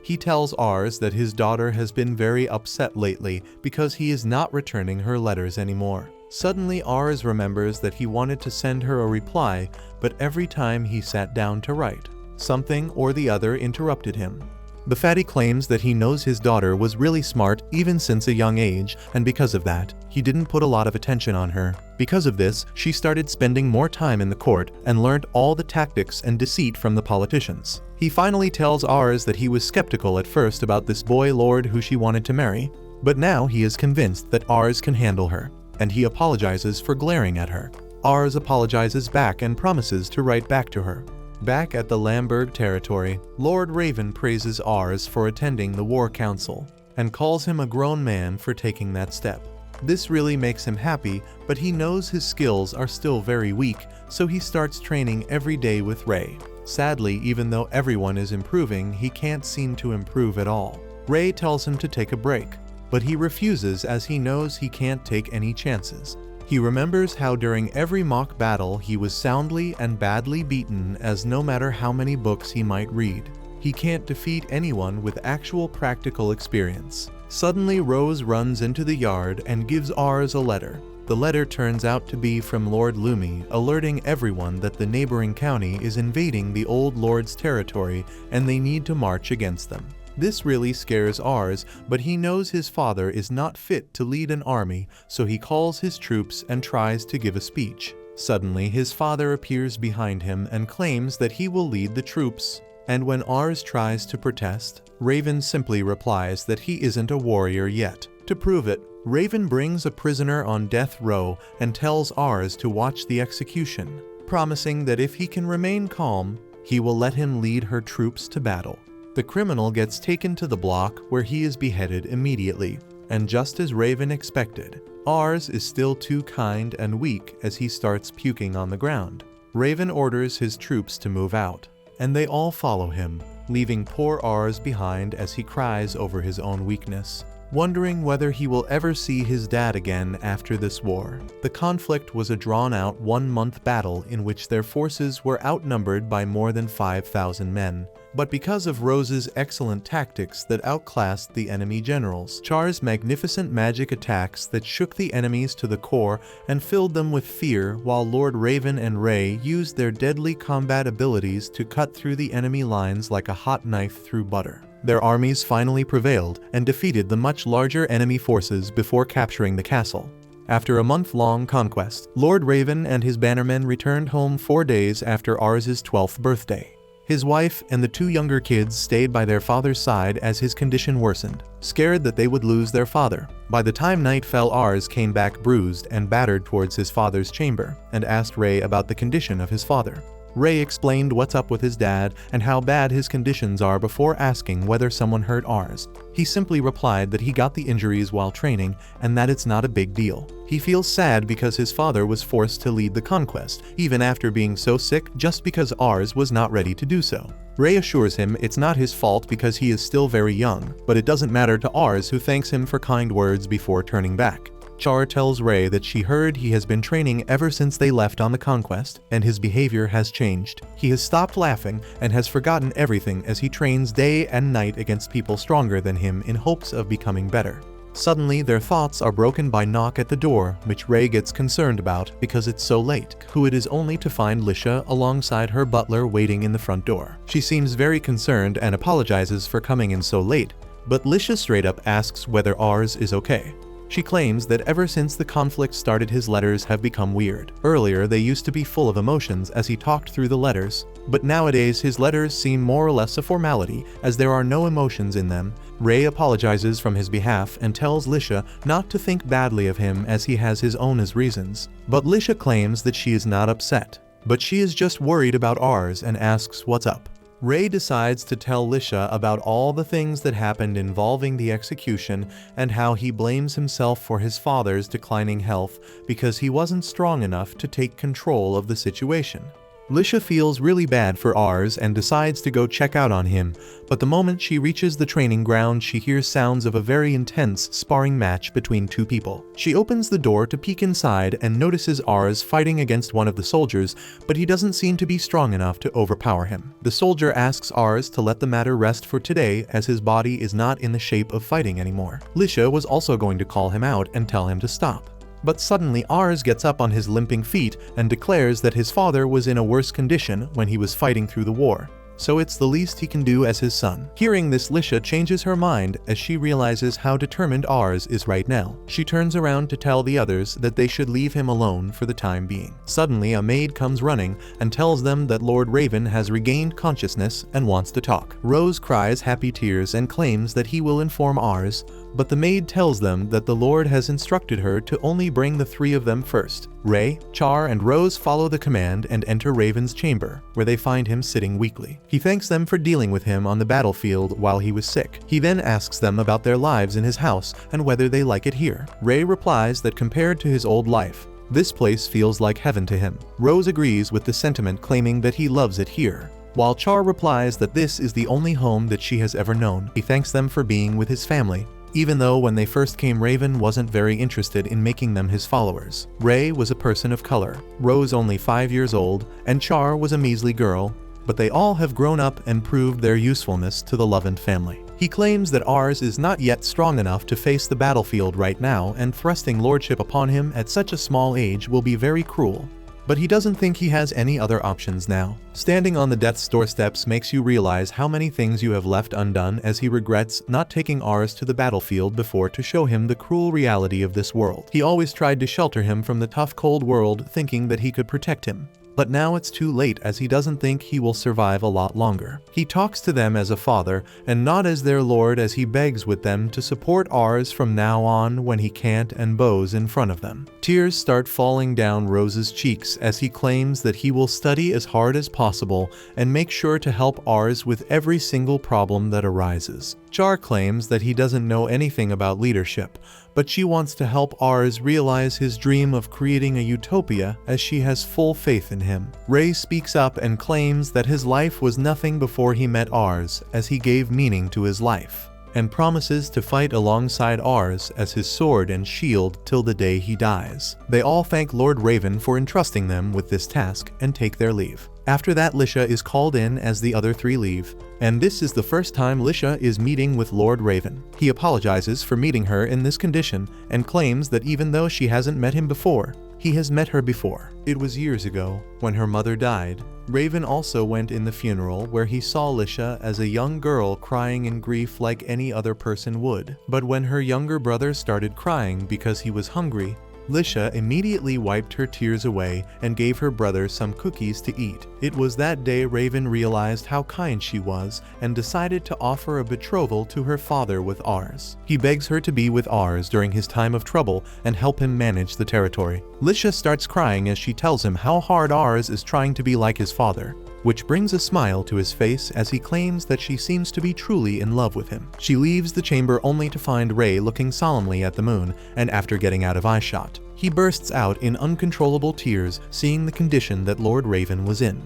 He tells Ars that his daughter has been very upset lately because he is not returning her letters anymore. Suddenly Ars remembers that he wanted to send her a reply, but every time he sat down to write, something or the other interrupted him. The fatty claims that he knows his daughter was really smart even since a young age, and because of that, he didn't put a lot of attention on her. Because of this, she started spending more time in the court and learned all the tactics and deceit from the politicians. He finally tells Ars that he was skeptical at first about this boy lord who she wanted to marry, but now he is convinced that Ars can handle her, and he apologizes for glaring at her. Ars apologizes back and promises to write back to her. Back at the Lamberg territory, Lord Raven praises Ars for attending the war council, and calls him a grown man for taking that step. This really makes him happy, but he knows his skills are still very weak, so he starts training every day with Ray. Sadly, even though everyone is improving, he can't seem to improve at all. Ray tells him to take a break, but he refuses as he knows he can't take any chances. He remembers how during every mock battle he was soundly and badly beaten, as no matter how many books he might read, he can't defeat anyone with actual practical experience. Suddenly Rose runs into the yard and gives Ars a letter. The letter turns out to be from Lord Lumi, alerting everyone that the neighboring county is invading the old lord's territory and they need to march against them. This really scares Ars, but he knows his father is not fit to lead an army, so he calls his troops and tries to give a speech. Suddenly, his father appears behind him and claims that he will lead the troops. And when Ars tries to protest, Raven simply replies that he isn't a warrior yet. To prove it, Raven brings a prisoner on death row and tells Ars to watch the execution, promising that if he can remain calm, he will let him lead her troops to battle. The criminal gets taken to the block where he is beheaded immediately, and just as Raven expected, Ars is still too kind and weak as he starts puking on the ground. Raven orders his troops to move out, and they all follow him, leaving poor Ars behind as he cries over his own weakness, wondering whether he will ever see his dad again after this war. The conflict was a drawn-out 1-month battle in which their forces were outnumbered by more than 5,000 men. But because of Rose's excellent tactics that outclassed the enemy generals, Char's magnificent magic attacks that shook the enemies to the core and filled them with fear, while Lord Raven and Ray used their deadly combat abilities to cut through the enemy lines like a hot knife through butter. Their armies finally prevailed and defeated the much larger enemy forces before capturing the castle. After a month-long conquest, Lord Raven and his bannermen returned home 4 days after Ars's 12th birthday. His wife and the 2 younger kids stayed by their father's side as his condition worsened, scared that they would lose their father. By the time night fell, Ars came back bruised and battered towards his father's chamber and asked Ray about the condition of his father. Ray explained what's up with his dad and how bad his conditions are before asking whether someone hurt Ars. He simply replied that he got the injuries while training and that it's not a big deal. He feels sad because his father was forced to lead the conquest, even after being so sick, just because Ars was not ready to do so. Ray assures him it's not his fault because he is still very young, but it doesn't matter to Ars, who thanks him for kind words before turning back. Char tells Ray that she heard he has been training ever since they left on the conquest, and his behavior has changed. He has stopped laughing and has forgotten everything as he trains day and night against people stronger than him in hopes of becoming better. Suddenly, their thoughts are broken by knock at the door, which Ray gets concerned about because it's so late, who it is only to find Lisha alongside her butler waiting in the front door. She seems very concerned and apologizes for coming in so late, but Lisha straight up asks whether Ars is okay. She claims that ever since the conflict started, his letters have become weird. Earlier, they used to be full of emotions as he talked through the letters, but nowadays his letters seem more or less a formality as there are no emotions in them. Ray apologizes from his behalf and tells Lisha not to think badly of him as he has his own reasons. But Lisha claims that she is not upset, but she is just worried about Ars and asks what's up. Ray decides to tell Lisha about all the things that happened involving the execution and how he blames himself for his father's declining health because he wasn't strong enough to take control of the situation. Lisha feels really bad for Ars and decides to go check out on him, but the moment she reaches the training ground, she hears sounds of a very intense sparring match between 2 people. She opens the door to peek inside and notices Ars fighting against one of the soldiers, but he doesn't seem to be strong enough to overpower him. The soldier asks Ars to let the matter rest for today as his body is not in the shape of fighting anymore. Lisha was also going to call him out and tell him to stop. But suddenly Ars gets up on his limping feet and declares that his father was in a worse condition when he was fighting through the war, so it's the least he can do as his son. Hearing this, Lisha changes her mind as she realizes how determined Ars is right now. She turns around to tell the others that they should leave him alone for the time being. Suddenly, a maid comes running and tells them that Lord Raven has regained consciousness and wants to talk. Rose cries happy tears and claims that he will inform Ars, but the maid tells them that the Lord has instructed her to only bring the 3 of them first. Ray, Char, and Rose follow the command and enter Raven's chamber, where they find him sitting weakly. He thanks them for dealing with him on the battlefield while he was sick. He then asks them about their lives in his house and whether they like it here. Ray replies that compared to his old life, this place feels like heaven to him. Rose agrees with the sentiment, claiming that he loves it here. while Char replies that this is the only home that she has ever known. He thanks them for being with his family, even though when they first came Raven wasn't very interested in making them his followers. Ray was a person of color, Rose only 5 years old, and Char was a measly girl, but they all have grown up and proved their usefulness to the Lovend family. He claims that Ars is not yet strong enough to face the battlefield right now, and thrusting lordship upon him at such a small age will be very cruel. But he doesn't think he has any other options now. Standing on the death's doorsteps makes you realize how many things you have left undone, as he regrets not taking Ars to the battlefield before to show him the cruel reality of this world. He always tried to shelter him from the tough cold world, thinking that he could protect him. But now it's too late, as he doesn't think he will survive a lot longer. He talks to them as a father and not as their lord, as he begs with them to support Ars from now on when he can't, and bows in front of them. Tears start falling down Rose's cheeks as he claims that he will study as hard as possible and make sure to help Ars with every single problem that arises. Char claims that he doesn't know anything about leadership, but she wants to help Ars realize his dream of creating a utopia, as she has full faith in him. Ray speaks up and claims that his life was nothing before he met Ars, as he gave meaning to his life, and promises to fight alongside Ars as his sword and shield till the day he dies. They all thank Lord Raven for entrusting them with this task and take their leave. After that, Lisha is called in as the other three leave, and this is the first time Lisha is meeting with Lord Raven. He apologizes for meeting her in this condition and claims that even though she hasn't met him before, he has met her before. It was years ago, when her mother died. Raven also went in the funeral, where he saw Lisha as a young girl crying in grief like any other person would. But when her younger brother started crying because he was hungry, Lisha immediately wiped her tears away and gave her brother some cookies to eat. It was that day Raven realized how kind she was and decided to offer a betrothal to her father with Ars. He begs her to be with Ars during his time of trouble and help him manage the territory. Lisha starts crying as she tells him how hard Ars is trying to be like his father, which brings a smile to his face as he claims that she seems to be truly in love with him. She leaves the chamber only to find Ray looking solemnly at the moon, and after getting out of eyeshot, he bursts out in uncontrollable tears, seeing the condition that Lord Raven was in.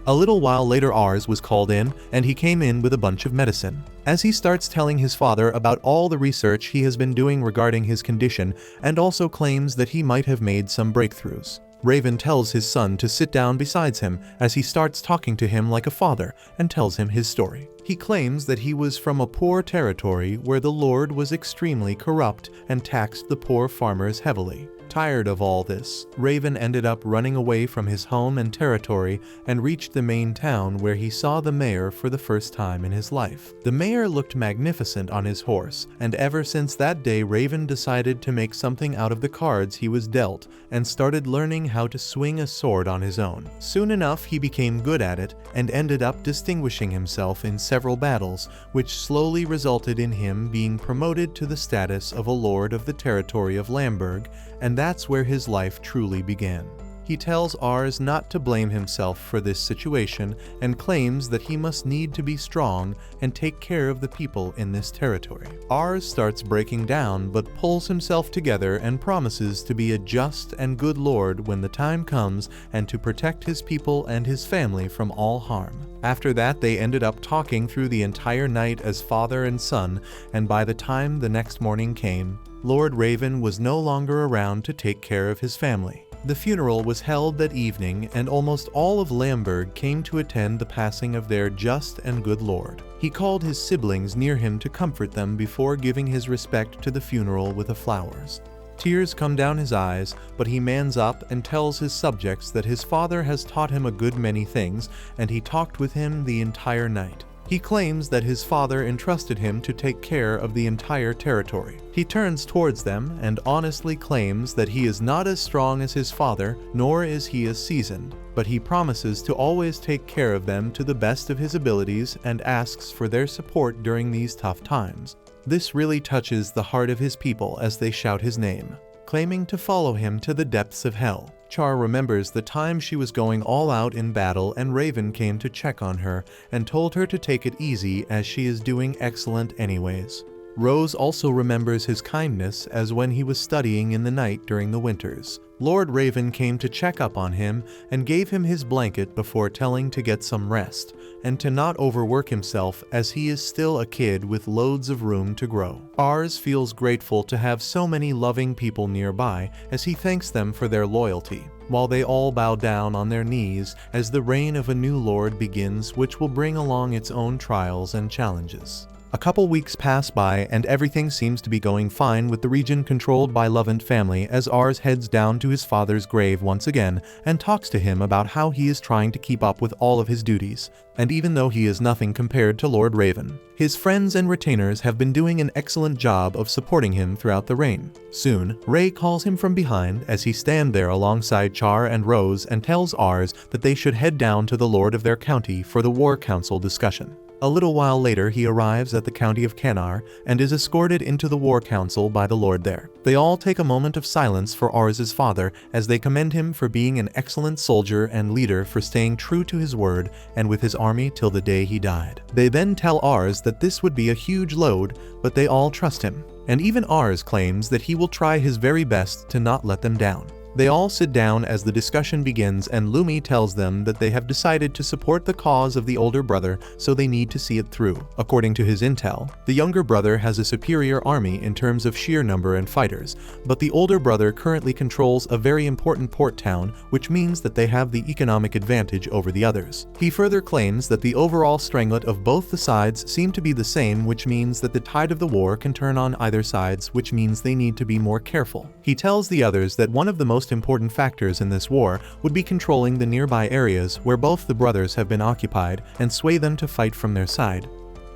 A little while later Ars was called in, and he came in with a bunch of medicine. As he starts telling his father about all the research he has been doing regarding his condition, and also claims that he might have made some breakthroughs. Raven tells his son to sit down beside him as he starts talking to him like a father and tells him his story. He claims that he was from a poor territory where the Lord was extremely corrupt and taxed the poor farmers heavily. Tired of all this, Raven ended up running away from his home and territory and reached the main town, where he saw the mayor for the first time in his life. The mayor looked magnificent on his horse, and ever since that day Raven decided to make something out of the cards he was dealt and started learning how to swing a sword on his own. Soon enough he became good at it and ended up distinguishing himself in several battles, which slowly resulted in him being promoted to the status of a lord of the territory of Lamberg, and that's where his life truly began. He tells Ars not to blame himself for this situation and claims that he must need to be strong and take care of the people in this territory. Ars starts breaking down but pulls himself together and promises to be a just and good lord when the time comes, and to protect his people and his family from all harm. After that they ended up talking through the entire night as father and son, and by the time the next morning came, Lord Raven was no longer around to take care of his family. The funeral was held that evening, and almost all of Lamberg came to attend the passing of their just and good lord. He called his siblings near him to comfort them before giving his respect to the funeral with the flowers. Tears come down his eyes, but he mans up and tells his subjects that his father has taught him a good many things, and he talked with him the entire night. He claims that his father entrusted him to take care of the entire territory. He turns towards them and honestly claims that he is not as strong as his father, nor is he as seasoned, but he promises to always take care of them to the best of his abilities and asks for their support during these tough times. This really touches the heart of his people as they shout his name, claiming to follow him to the depths of hell. Char remembers the time she was going all out in battle, and Raven came to check on her and told her to take it easy as she is doing excellent anyways. Rose also remembers his kindness as when he was studying in the night during the winters. Lord Raven came to check up on him and gave him his blanket before telling to get some rest, and to not overwork himself as he is still a kid with loads of room to grow. Ars feels grateful to have so many loving people nearby as he thanks them for their loyalty, while they all bow down on their knees as the reign of a new lord begins, which will bring along its own trials and challenges. A couple weeks pass by and everything seems to be going fine with the region controlled by Lovent family as Ars heads down to his father's grave once again and talks to him about how he is trying to keep up with all of his duties, and even though he is nothing compared to Lord Raven, his friends and retainers have been doing an excellent job of supporting him throughout the reign. Soon, Ray calls him from behind as he stands there alongside Char and Rose and tells Ars that they should head down to the lord of their county for the war council discussion. A little while later he arrives at the county of Canar and is escorted into the war council by the lord there. They all take a moment of silence for Ars's father as they commend him for being an excellent soldier and leader, for staying true to his word and with his army till the day he died. They then tell Ars that this would be a huge load, but they all trust him, and even Ars claims that he will try his very best to not let them down. They all sit down as the discussion begins and Lumi tells them that they have decided to support the cause of the older brother, so they need to see it through. According to his intel, the younger brother has a superior army in terms of sheer number and fighters, but the older brother currently controls a very important port town, which means that they have the economic advantage over the others. He further claims that the overall strength of both the sides seem to be the same, which means that the tide of the war can turn on either sides, which means they need to be more careful. He tells the others that one of the most important factors in this war would be controlling the nearby areas where both the brothers have been occupied and sway them to fight from their side.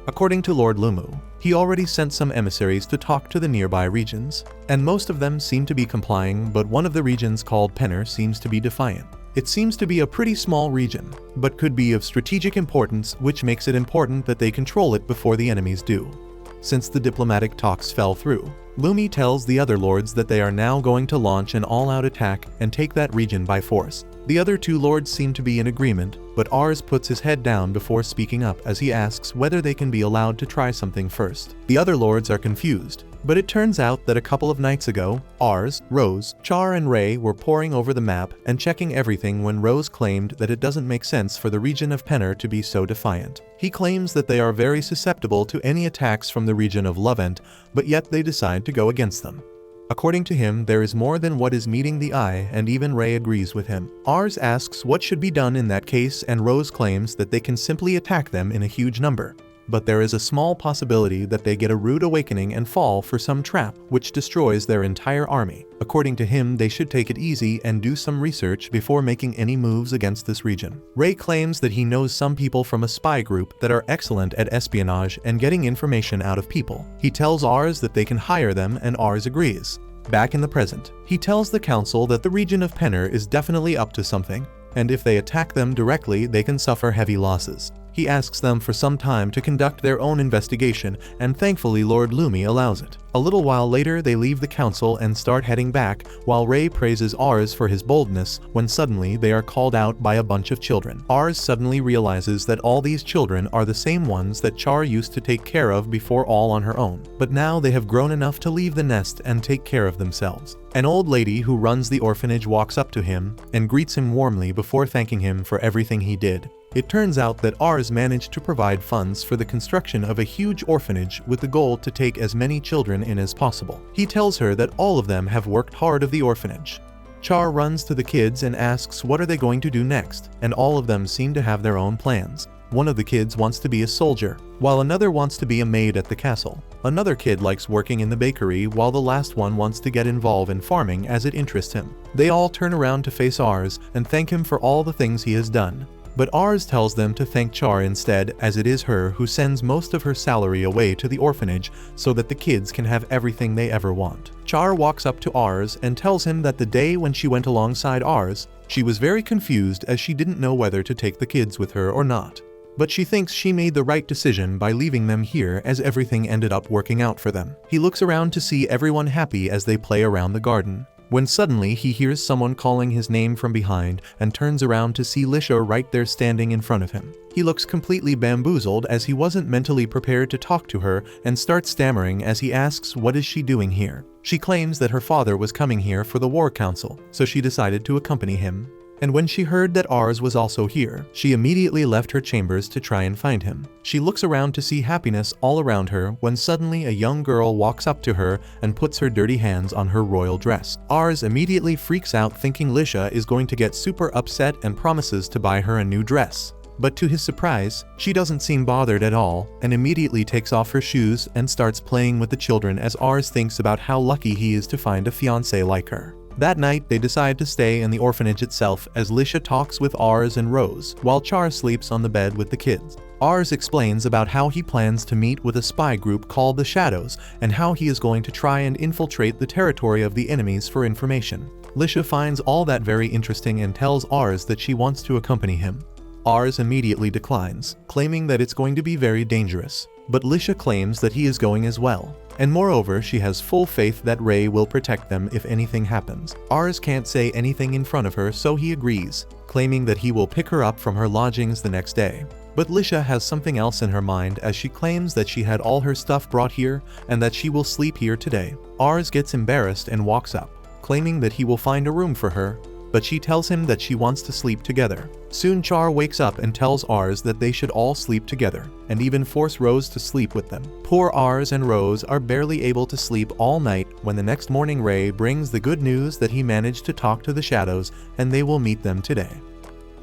According to Lord Lumu, he already sent some emissaries to talk to the nearby regions, and most of them seem to be complying, but one of the regions called Penner seems to be defiant. It seems to be a pretty small region, but could be of strategic importance, which makes it important that they control it before the enemies do. Since the diplomatic talks fell through, Lumi tells the other lords that they are now going to launch an all-out attack and take that region by force. The other two lords seem to be in agreement, but Ars puts his head down before speaking up as he asks whether they can be allowed to try something first. The other lords are confused, but it turns out that a couple of nights ago, Ars, Rose, Char and Ray were poring over the map and checking everything when Rose claimed that it doesn't make sense for the region of Penner to be so defiant. He claims that they are very susceptible to any attacks from the region of Lovent, but yet they decide to go against them. According to him, there is more than what is meeting the eye, and even Ray agrees with him. Ars asks what should be done in that case, and Rose claims that they can simply attack them in a huge number. But there is a small possibility that they get a rude awakening and fall for some trap which destroys their entire army. According to him, they should take it easy and do some research before making any moves against this region. Ray claims that he knows some people from a spy group that are excellent at espionage and getting information out of people. He tells Ars that they can hire them, and Ars agrees. Back in the present, he tells the council that the region of Penner is definitely up to something, and if they attack them directly, they can suffer heavy losses. He asks them for some time to conduct their own investigation, and thankfully Lord Lumi allows it. A little while later, they leave the council and start heading back, while Ray praises Ars for his boldness, when suddenly they are called out by a bunch of children. Ars suddenly realizes that all these children are the same ones that Char used to take care of before all on her own, but now they have grown enough to leave the nest and take care of themselves. An old lady who runs the orphanage walks up to him and greets him warmly before thanking him for everything he did. It turns out that Ars managed to provide funds for the construction of a huge orphanage with the goal to take as many children in as possible. He tells her that all of them have worked hard of the orphanage. Char runs to the kids and asks what are they going to do next, and all of them seem to have their own plans. One of the kids wants to be a soldier, while another wants to be a maid at the castle. Another kid likes working in the bakery, while the last one wants to get involved in farming as it interests him. They all turn around to face Ars and thank him for all the things he has done. But Ars tells them to thank Char instead, as it is her who sends most of her salary away to the orphanage so that the kids can have everything they ever want. Char walks up to Ars and tells him that the day when she went alongside Ars, she was very confused as she didn't know whether to take the kids with her or not. But she thinks she made the right decision by leaving them here, as everything ended up working out for them. He looks around to see everyone happy as they play around the garden, when suddenly he hears someone calling his name from behind and turns around to see Lisha right there standing in front of him. He looks completely bamboozled as he wasn't mentally prepared to talk to her and starts stammering as he asks what is she doing here. She claims that her father was coming here for the war council, so she decided to accompany him. and when she heard that Ars was also here, she immediately left her chambers to try and find him. She looks around to see happiness all around her when suddenly a young girl walks up to her and puts her dirty hands on her royal dress. Ars immediately freaks out, thinking Lisha is going to get super upset and promises to buy her a new dress. But to his surprise, she doesn't seem bothered at all and immediately takes off her shoes and starts playing with the children as Ars thinks about how lucky he is to find a fiancé like her. That night, they decide to stay in the orphanage itself as Lisha talks with Ars and Rose, while Char sleeps on the bed with the kids. Ars explains about how he plans to meet with a spy group called the Shadows and how he is going to try and infiltrate the territory of the enemies for information. Lisha finds all that very interesting and tells Ars that she wants to accompany him. Ars immediately declines, claiming that it's going to be very dangerous. But Lisha claims that he is going as well. And moreover, she has full faith that Ray will protect them if anything happens. Ars can't say anything in front of her, so he agrees, claiming that he will pick her up from her lodgings the next day. But Lisha has something else in her mind as she claims that she had all her stuff brought here and that she will sleep here today. Ars gets embarrassed and walks up, claiming that he will find a room for her, but she tells him that she wants to sleep together. Soon Char wakes up and tells Ars that they should all sleep together, and even force Rose to sleep with them. Poor Ars and Rose are barely able to sleep all night when the next morning Ray brings the good news that he managed to talk to the Shadows and they will meet them today.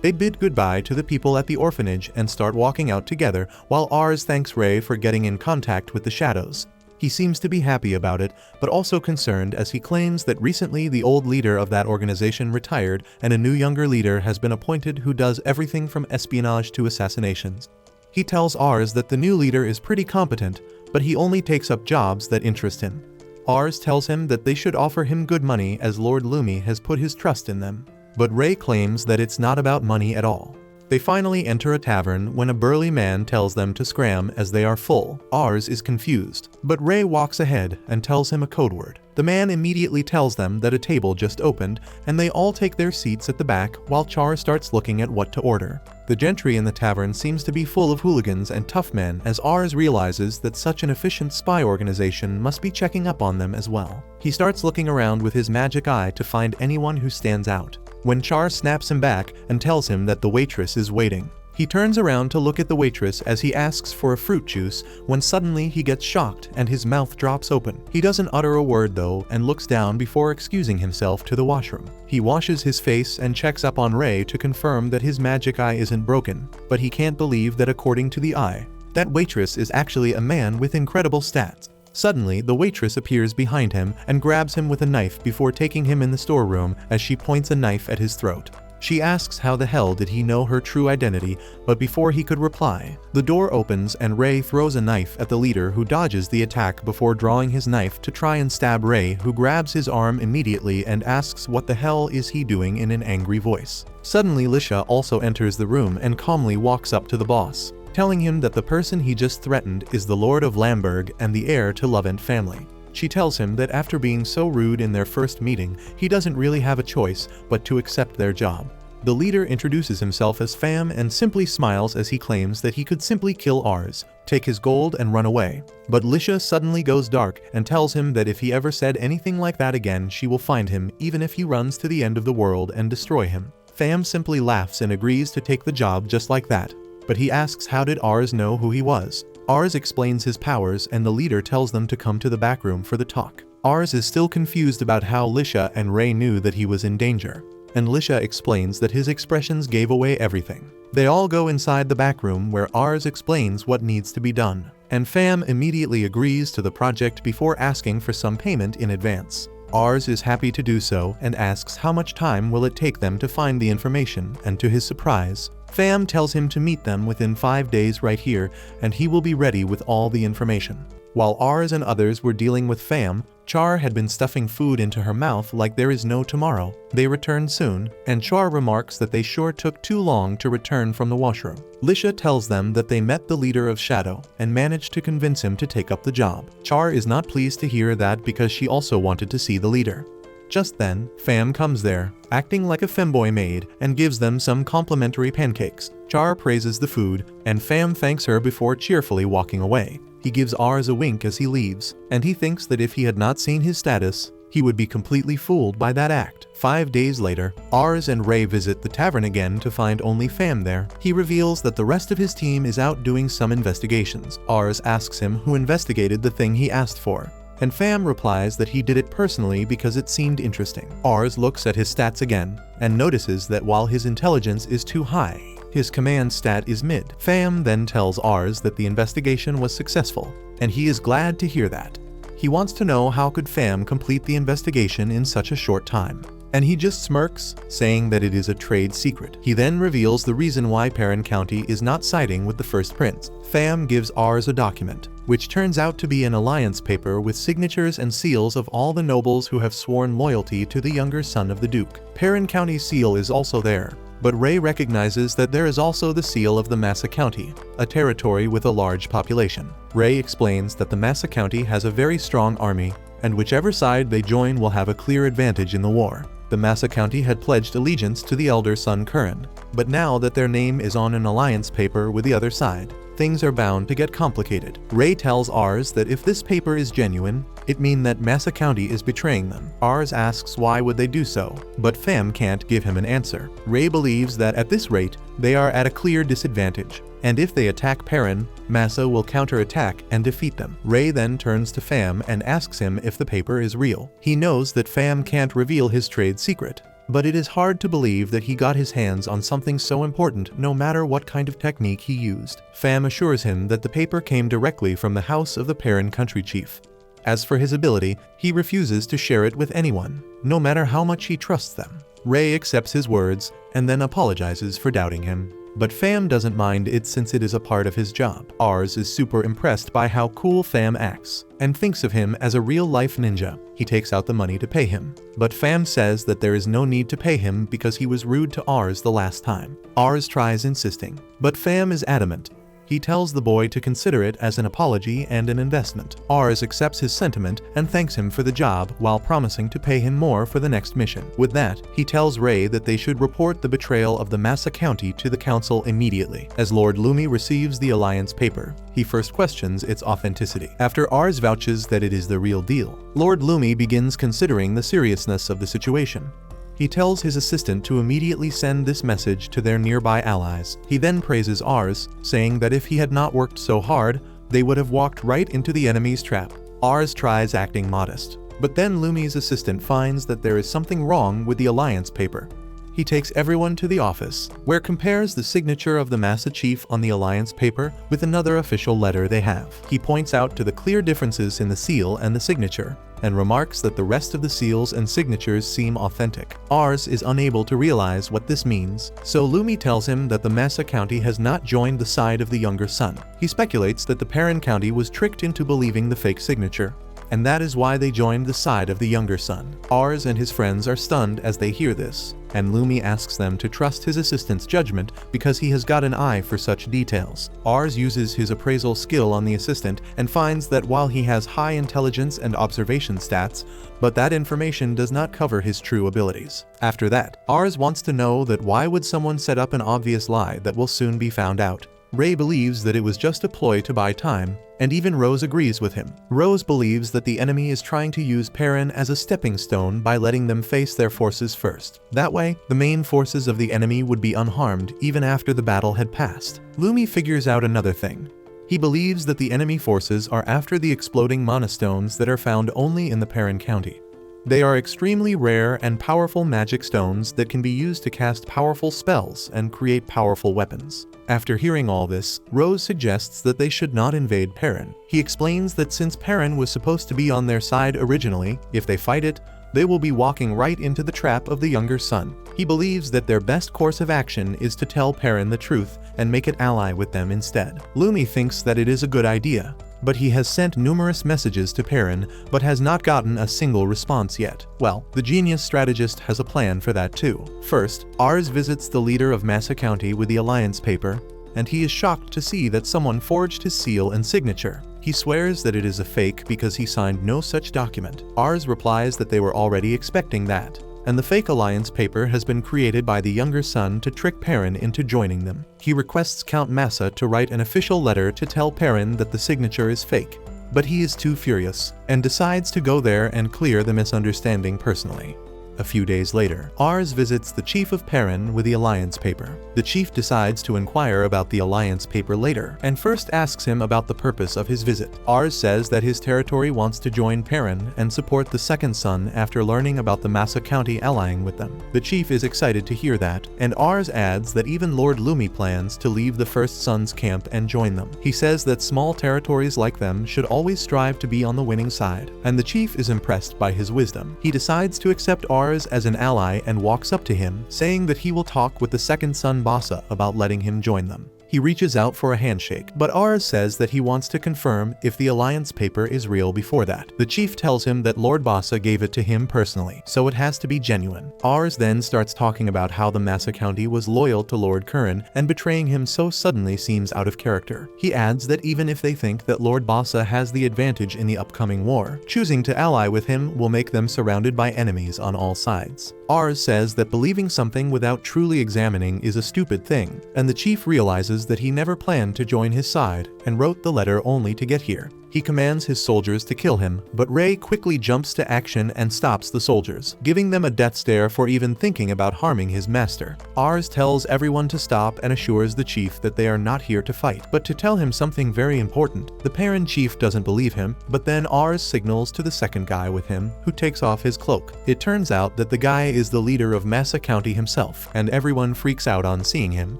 They bid goodbye to the people at the orphanage and start walking out together while Ars thanks Ray for getting in contact with the Shadows. He seems to be happy about it, but also concerned as he claims that recently the old leader of that organization retired and a new younger leader has been appointed who does everything from espionage to assassinations. He tells Ars that the new leader is pretty competent, but he only takes up jobs that interest him. Ars tells him that they should offer him good money as Lord Lumi has put his trust in them. But Ray claims that it's not about money at all. They finally enter a tavern when a burly man tells them to scram as they are full. Ars is confused, but Ray walks ahead and tells him a code word. The man immediately tells them that a table just opened and they all take their seats at the back while Char starts looking at what to order. The gentry in the tavern seems to be full of hooligans and tough men as Ars realizes that such an efficient spy organization must be checking up on them as well. He starts looking around with his magic eye to find anyone who stands out, when Char snaps him back and tells him that the waitress is waiting. He turns around to look at the waitress as he asks for a fruit juice when suddenly he gets shocked and his mouth drops open. He doesn't utter a word though and looks down before excusing himself to the washroom. He washes his face and checks up on Ray to confirm that his magic eye isn't broken, but he can't believe that according to the eye, that waitress is actually a man with incredible stats. Suddenly, the waitress appears behind him and grabs him with a knife before taking him in the storeroom as she points a knife at his throat. She asks how the hell did he know her true identity, but before he could reply, the door opens and Ray throws a knife at the leader who dodges the attack before drawing his knife to try and stab Ray, who grabs his arm immediately and asks what the hell is he doing in an angry voice. Suddenly Lisha also enters the room and calmly walks up to the boss, telling him that the person he just threatened is the Lord of Lamberg and the heir to Lovent family. She tells him that after being so rude in their first meeting, he doesn't really have a choice but to accept their job. The leader introduces himself as Pham and simply smiles as he claims that he could simply kill Ars, take his gold and run away. But Lisha suddenly goes dark and tells him that if he ever said anything like that again, she will find him even if he runs to the end of the world and destroy him. Pham simply laughs and agrees to take the job just like that. But he asks how did Ars know who he was. Ars explains his powers and the leader tells them to come to the back room for the talk. Ars is still confused about how Lisha and Ray knew that he was in danger, and Lisha explains that his expressions gave away everything. They all go inside the back room where Ars explains what needs to be done, and Pham immediately agrees to the project before asking for some payment in advance. Ars is happy to do so and asks how much time will it take them to find the information, and to his surprise, Pham tells him to meet them within 5 days right here and he will be ready with all the information. While Ars and others were dealing with Pham, Char had been stuffing food into her mouth like there is no tomorrow. They return soon, and Char remarks that they sure took too long to return from the washroom. Lisha tells them that they met the leader of Shadow and managed to convince him to take up the job. Char is not pleased to hear that because she also wanted to see the leader. Just then, Pham comes there, acting like a femboy maid, and gives them some complimentary pancakes. Char praises the food, and Pham thanks her before cheerfully walking away. He gives Ars a wink as he leaves, and he thinks that if he had not seen his status, he would be completely fooled by that act. 5 days later, Ars and Ray visit the tavern again to find only Fam there. He reveals that the rest of his team is out doing some investigations. Ars asks him who investigated the thing he asked for, and Fam replies that he did it personally because it seemed interesting. Ars looks at his stats again and notices that while his intelligence is too high, his command stat is mid. Fam then tells Ars that the investigation was successful, and he is glad to hear that. He wants to know how could Fam complete the investigation in such a short time, and he just smirks, saying that it is a trade secret. He then reveals the reason why Perrin County is not siding with the First Prince. Fam gives Ars a document, which turns out to be an alliance paper with signatures and seals of all the nobles who have sworn loyalty to the younger son of the Duke. Perrin County's seal is also there, but Ray recognizes that there is also the seal of the Massa County, a territory with a large population. Ray explains that the Massa County has a very strong army, and whichever side they join will have a clear advantage in the war. The Massa County had pledged allegiance to the elder son Curran, but now that their name is on an alliance paper with the other side, things are bound to get complicated. Ray tells Ars that if this paper is genuine, it means that Massa County is betraying them. Ars asks why would they do so, but Fam can't give him an answer. Ray believes that at this rate, they are at a clear disadvantage, and if they attack Perrin, Massa will counterattack and defeat them. Ray then turns to Fam and asks him if the paper is real. He knows that Fam can't reveal his trade secret, but it is hard to believe that he got his hands on something so important no matter what kind of technique he used. Fam assures him that the paper came directly from the house of the Perrin country chief. As for his ability, he refuses to share it with anyone, no matter how much he trusts them. Ray accepts his words and then apologizes for doubting him. But Fam doesn't mind it since it is a part of his job. Ars is super impressed by how cool Fam acts and thinks of him as a real-life ninja. He takes out the money to pay him, but Fam says that there is no need to pay him because he was rude to Ars the last time. Ars tries insisting, but Fam is adamant. He tells the boy to consider it as an apology and an investment. Ars accepts his sentiment and thanks him for the job while promising to pay him more for the next mission. With that, he tells Ray that they should report the betrayal of the Massa County to the council immediately. As Lord Lumi receives the alliance paper, he first questions its authenticity. After Ars vouches that it is the real deal, Lord Lumi begins considering the seriousness of the situation. He tells his assistant to immediately send this message to their nearby allies. He then praises Ars, saying that if he had not worked so hard, they would have walked right into the enemy's trap. Ars tries acting modest, but then Lumi's assistant finds that there is something wrong with the alliance paper. He takes everyone to the office, where compares the signature of the Massa chief on the alliance paper with another official letter they have. He points out to the clear differences in the seal and the signature, and remarks that the rest of the seals and signatures seem authentic. Ars is unable to realize what this means, so Lumi tells him that the Massa County has not joined the side of the younger son. He speculates that the Perrin County was tricked into believing the fake signature, and that is why they joined the side of the younger son. Ars and his friends are stunned as they hear this, and Lumi asks them to trust his assistant's judgment because he has got an eye for such details. Ars uses his appraisal skill on the assistant and finds that while he has high intelligence and observation stats, but that information does not cover his true abilities. After that, Ars wants to know that why would someone set up an obvious lie that will soon be found out. Ray believes that it was just a ploy to buy time, and even Rose agrees with him. Rose believes that the enemy is trying to use Perrin as a stepping stone by letting them face their forces first. That way, the main forces of the enemy would be unharmed even after the battle had passed. Lumi figures out another thing. He believes that the enemy forces are after the exploding monastones that are found only in the Perrin County. They are extremely rare and powerful magic stones that can be used to cast powerful spells and create powerful weapons. After hearing all this, Rose suggests that they should not invade Perrin. He explains that since Perrin was supposed to be on their side originally, if they fight it, they will be walking right into the trap of the younger son. He believes that their best course of action is to tell Perrin the truth and make it ally with them instead. Lumi thinks that it is a good idea, but he has sent numerous messages to Perrin but has not gotten a single response yet. Well, the genius strategist has a plan for that too. First, Ars visits the leader of Massa County with the alliance paper, and he is shocked to see that someone forged his seal and signature. He swears that it is a fake because he signed no such document. Ars replies that they were already expecting that, and the fake alliance paper has been created by the younger son to trick Perrin into joining them. He requests Count Massa to write an official letter to tell Perrin that the signature is fake, but he is too furious and decides to go there and clear the misunderstanding personally. A few days later, Ars visits the chief of Perrin with the alliance paper. The chief decides to inquire about the alliance paper later, and first asks him about the purpose of his visit. Ars says that his territory wants to join Perrin and support the second son after learning about the Massa County allying with them. The chief is excited to hear that, and Ars adds that even Lord Lumi plans to leave the first son's camp and join them. He says that small territories like them should always strive to be on the winning side, and the chief is impressed by his wisdom. He decides to accept Ars as an ally and walks up to him, saying that he will talk with the second son Bassa about letting him join them. He reaches out for a handshake, but Ars says that he wants to confirm if the alliance paper is real before that. The chief tells him that Lord Bassa gave it to him personally, so it has to be genuine. Ars then starts talking about how the Massa County was loyal to Lord Curran, and betraying him so suddenly seems out of character. He adds that even if they think that Lord Bassa has the advantage in the upcoming war, choosing to ally with him will make them surrounded by enemies on all sides. Ars says that believing something without truly examining is a stupid thing, and the chief realizes that he never planned to join his side and wrote the letter only to get here. He commands his soldiers to kill him, but Ray quickly jumps to action and stops the soldiers, giving them a death stare for even thinking about harming his master. Ars tells everyone to stop and assures the chief that they are not here to fight, but to tell him something very important. The Perrin chief doesn't believe him, but then Ars signals to the second guy with him, who takes off his cloak. It turns out that the guy is the leader of Massa County himself, and everyone freaks out on seeing him.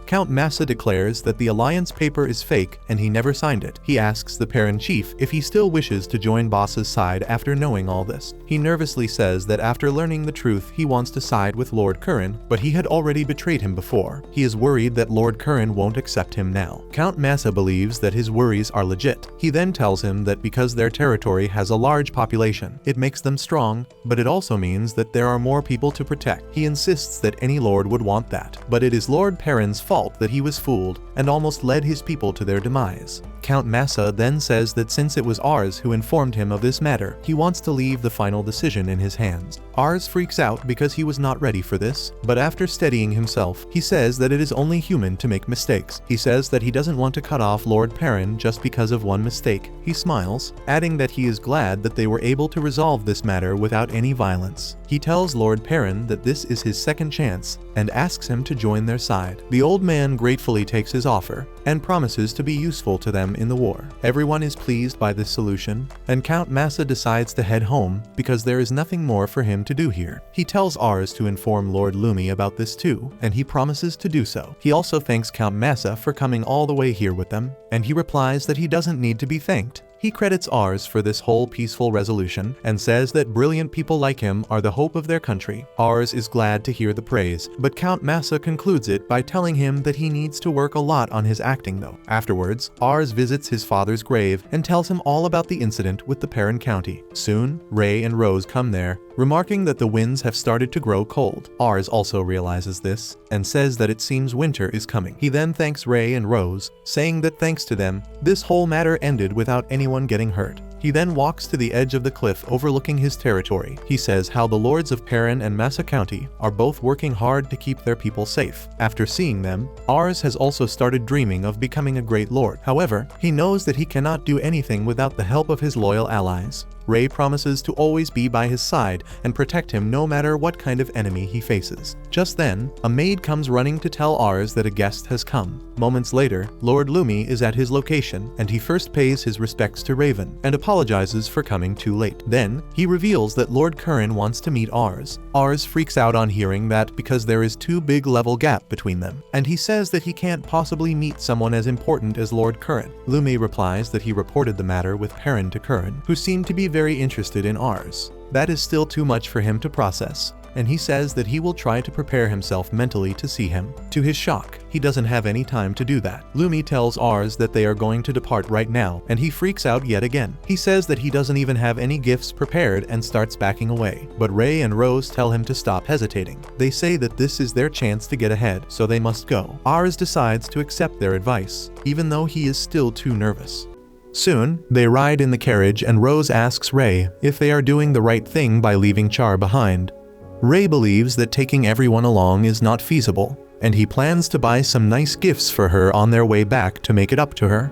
Count Massa declares that the alliance paper is fake and he never signed it. He asks the Perrin chief if he still wishes to join Bassa's side after knowing all this. He nervously says that after learning the truth he wants to side with Lord Curran, but he had already betrayed him before. He is worried that Lord Curran won't accept him now. Count Massa believes that his worries are legit. He then tells him that because their territory has a large population, it makes them strong, but it also means that there are more people to protect. He insists that any lord would want that, but it is Lord Perrin's fault that he was fooled and almost led his people to their demise. Count Massa then says that since it was Ars who informed him of this matter, he wants to leave the final decision in his hands. Ars freaks out because he was not ready for this, but after steadying himself, he says that it is only human to make mistakes. He says that he doesn't want to cut off Lord Perrin just because of one mistake. He smiles, adding that he is glad that they were able to resolve this matter without any violence. He tells Lord Perrin that this is his second chance and asks him to join their side. The old man gratefully takes his offer and promises to be useful to them in the war. Everyone is pleased by this solution, and Count Massa decides to head home because there is nothing more for him to do here. He tells Ars to inform Lord Lumi about this too, and he promises to do so. He also thanks Count Massa for coming all the way here with them, and he replies that he doesn't need to be thanked. He credits Ars for this whole peaceful resolution and says that brilliant people like him are the hope of their country. Ars is glad to hear the praise, but Count Massa concludes it by telling him that he needs to work a lot on his acting though. Afterwards, Ars visits his father's grave and tells him all about the incident with the Perrin County. Soon, Ray and Rose come there, remarking that the winds have started to grow cold. Ars also realizes this and says that it seems winter is coming. He then thanks Ray and Rose, saying that thanks to them, this whole matter ended without anyone getting hurt. He then walks to the edge of the cliff overlooking his territory. He says how the lords of Perrin and Massa County are both working hard to keep their people safe. After seeing them, Ars has also started dreaming of becoming a great lord. However, he knows that he cannot do anything without the help of his loyal allies. Ray promises to always be by his side and protect him no matter what kind of enemy he faces. Just then, a maid comes running to tell Ars that a guest has come. Moments later, Lord Lumi is at his location, and he first pays his respects to Raven and apologizes for coming too late. Then, he reveals that Lord Curran wants to meet Ars. Ars freaks out on hearing that because there is too big level gap between them, and he says that he can't possibly meet someone as important as Lord Curran. Lumi replies that he reported the matter with Perrin to Curran, who seemed to be very interested in Ars. That is still too much for him to process, and he says that he will try to prepare himself mentally to see him. To his shock, he doesn't have any time to do that. Lumi tells Ars that they are going to depart right now, and he freaks out yet again. He says that he doesn't even have any gifts prepared and starts backing away, but Ray and Rose tell him to stop hesitating. They say that this is their chance to get ahead, so they must go. Ars decides to accept their advice, even though he is still too nervous. Soon, they ride in the carriage and Rose asks Ray if they are doing the right thing by leaving Char behind. Ray believes that taking everyone along is not feasible, and he plans to buy some nice gifts for her on their way back to make it up to her.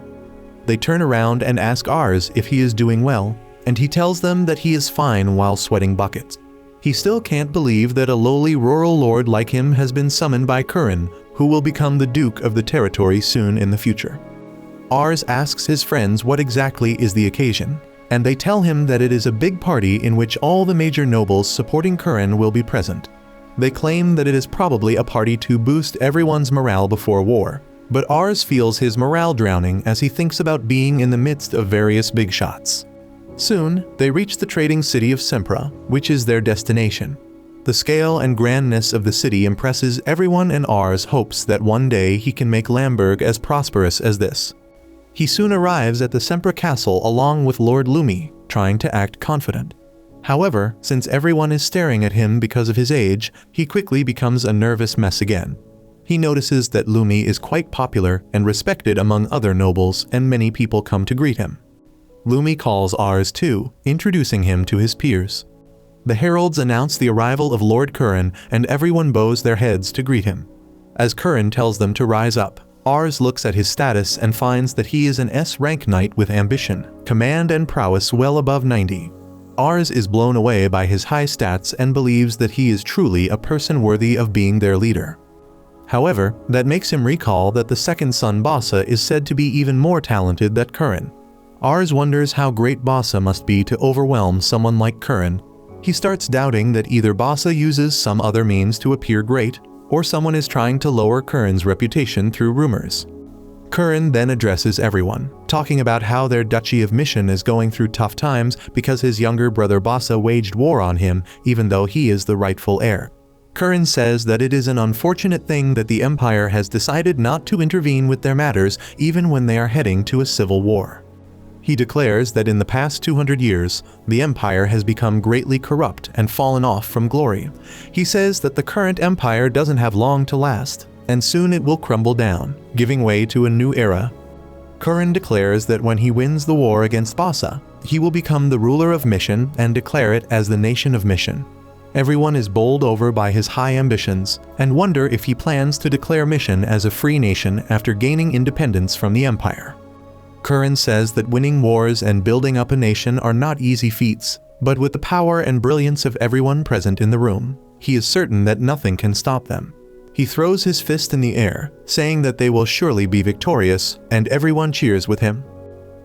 They turn around and ask Ars if he is doing well, and he tells them that he is fine while sweating buckets. He still can't believe that a lowly rural lord like him has been summoned by Curran, who will become the duke of the territory soon in the future. Ars asks his friends what exactly is the occasion, and they tell him that it is a big party in which all the major nobles supporting Curran will be present. They claim that it is probably a party to boost everyone's morale before war, but Ars feels his morale drowning as he thinks about being in the midst of various big shots. Soon, they reach the trading city of Sempra, which is their destination. The scale and grandness of the city impresses everyone, and Ars hopes that one day he can make Lamberg as prosperous as this. He soon arrives at the Sempra castle along with Lord Lumi, trying to act confident. However, since everyone is staring at him because of his age, he quickly becomes a nervous mess again. He notices that Lumi is quite popular and respected among other nobles, and many people come to greet him. Lumi calls Ars too, introducing him to his peers. The heralds announce the arrival of Lord Curran, and everyone bows their heads to greet him. As Curran tells them to rise up, Ars looks at his status and finds that he is an S-rank knight with ambition, command and prowess well above 90. Ars is blown away by his high stats and believes that he is truly a person worthy of being their leader. However, that makes him recall that the second son Bassa is said to be even more talented than Curran. Ars wonders how great Bassa must be to overwhelm someone like Curran. He starts doubting that either Bassa uses some other means to appear great, or someone is trying to lower Curran's reputation through rumors. Curran then addresses everyone, talking about how their Duchy of Mission is going through tough times because his younger brother Bassa waged war on him even though he is the rightful heir. Curran says that it is an unfortunate thing that the Empire has decided not to intervene with their matters even when they are heading to a civil war. He declares that in the past 200 years, the Empire has become greatly corrupt and fallen off from glory. He says that the current Empire doesn't have long to last, and soon it will crumble down, giving way to a new era. Curran declares that when he wins the war against Bassa, he will become the ruler of Mission and declare it as the Nation of Mission. Everyone is bowled over by his high ambitions and wonder if he plans to declare Mission as a free nation after gaining independence from the Empire. Curran says that winning wars and building up a nation are not easy feats, but with the power and brilliance of everyone present in the room, he is certain that nothing can stop them. He throws his fist in the air, saying that they will surely be victorious, and everyone cheers with him.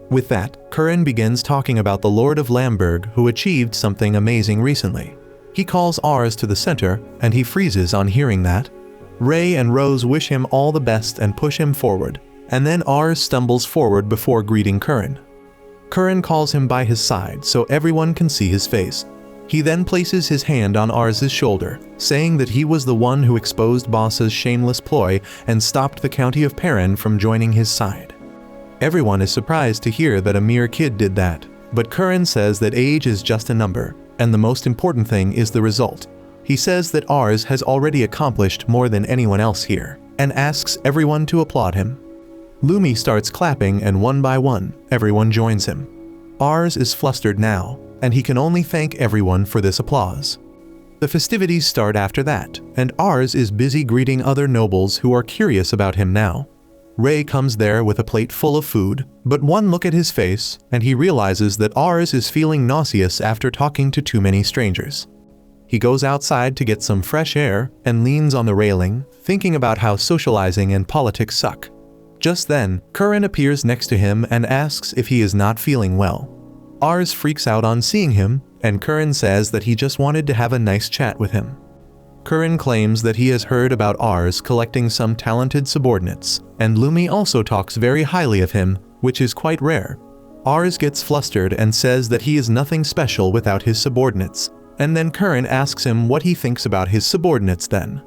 With that, Curran begins talking about the Lord of Lamberg who achieved something amazing recently. He calls Ars to the center, and he freezes on hearing that. Ray and Rose wish him all the best and push him forward, and then Ars stumbles forward before greeting Curran. Curran calls him by his side so everyone can see his face. He then places his hand on Ars's shoulder, saying that he was the one who exposed Bassa's shameless ploy and stopped the county of Perrin from joining his side. Everyone is surprised to hear that a mere kid did that, but Curran says that age is just a number, and the most important thing is the result. He says that Ars has already accomplished more than anyone else here, and asks everyone to applaud him. Lumi starts clapping, and one by one, everyone joins him. Ars is flustered now, and he can only thank everyone for this applause. The festivities start after that, and Ars is busy greeting other nobles who are curious about him now. Ray comes there with a plate full of food, but one look at his face, and he realizes that Ars is feeling nauseous after talking to too many strangers. He goes outside to get some fresh air and leans on the railing, thinking about how socializing and politics suck. Just then, Curran appears next to him and asks if he is not feeling well. Ars freaks out on seeing him, and Curran says that he just wanted to have a nice chat with him. Curran claims that he has heard about Ars collecting some talented subordinates, and Lumi also talks very highly of him, which is quite rare. Ars gets flustered and says that he is nothing special without his subordinates, and then Curran asks him what he thinks about his subordinates then.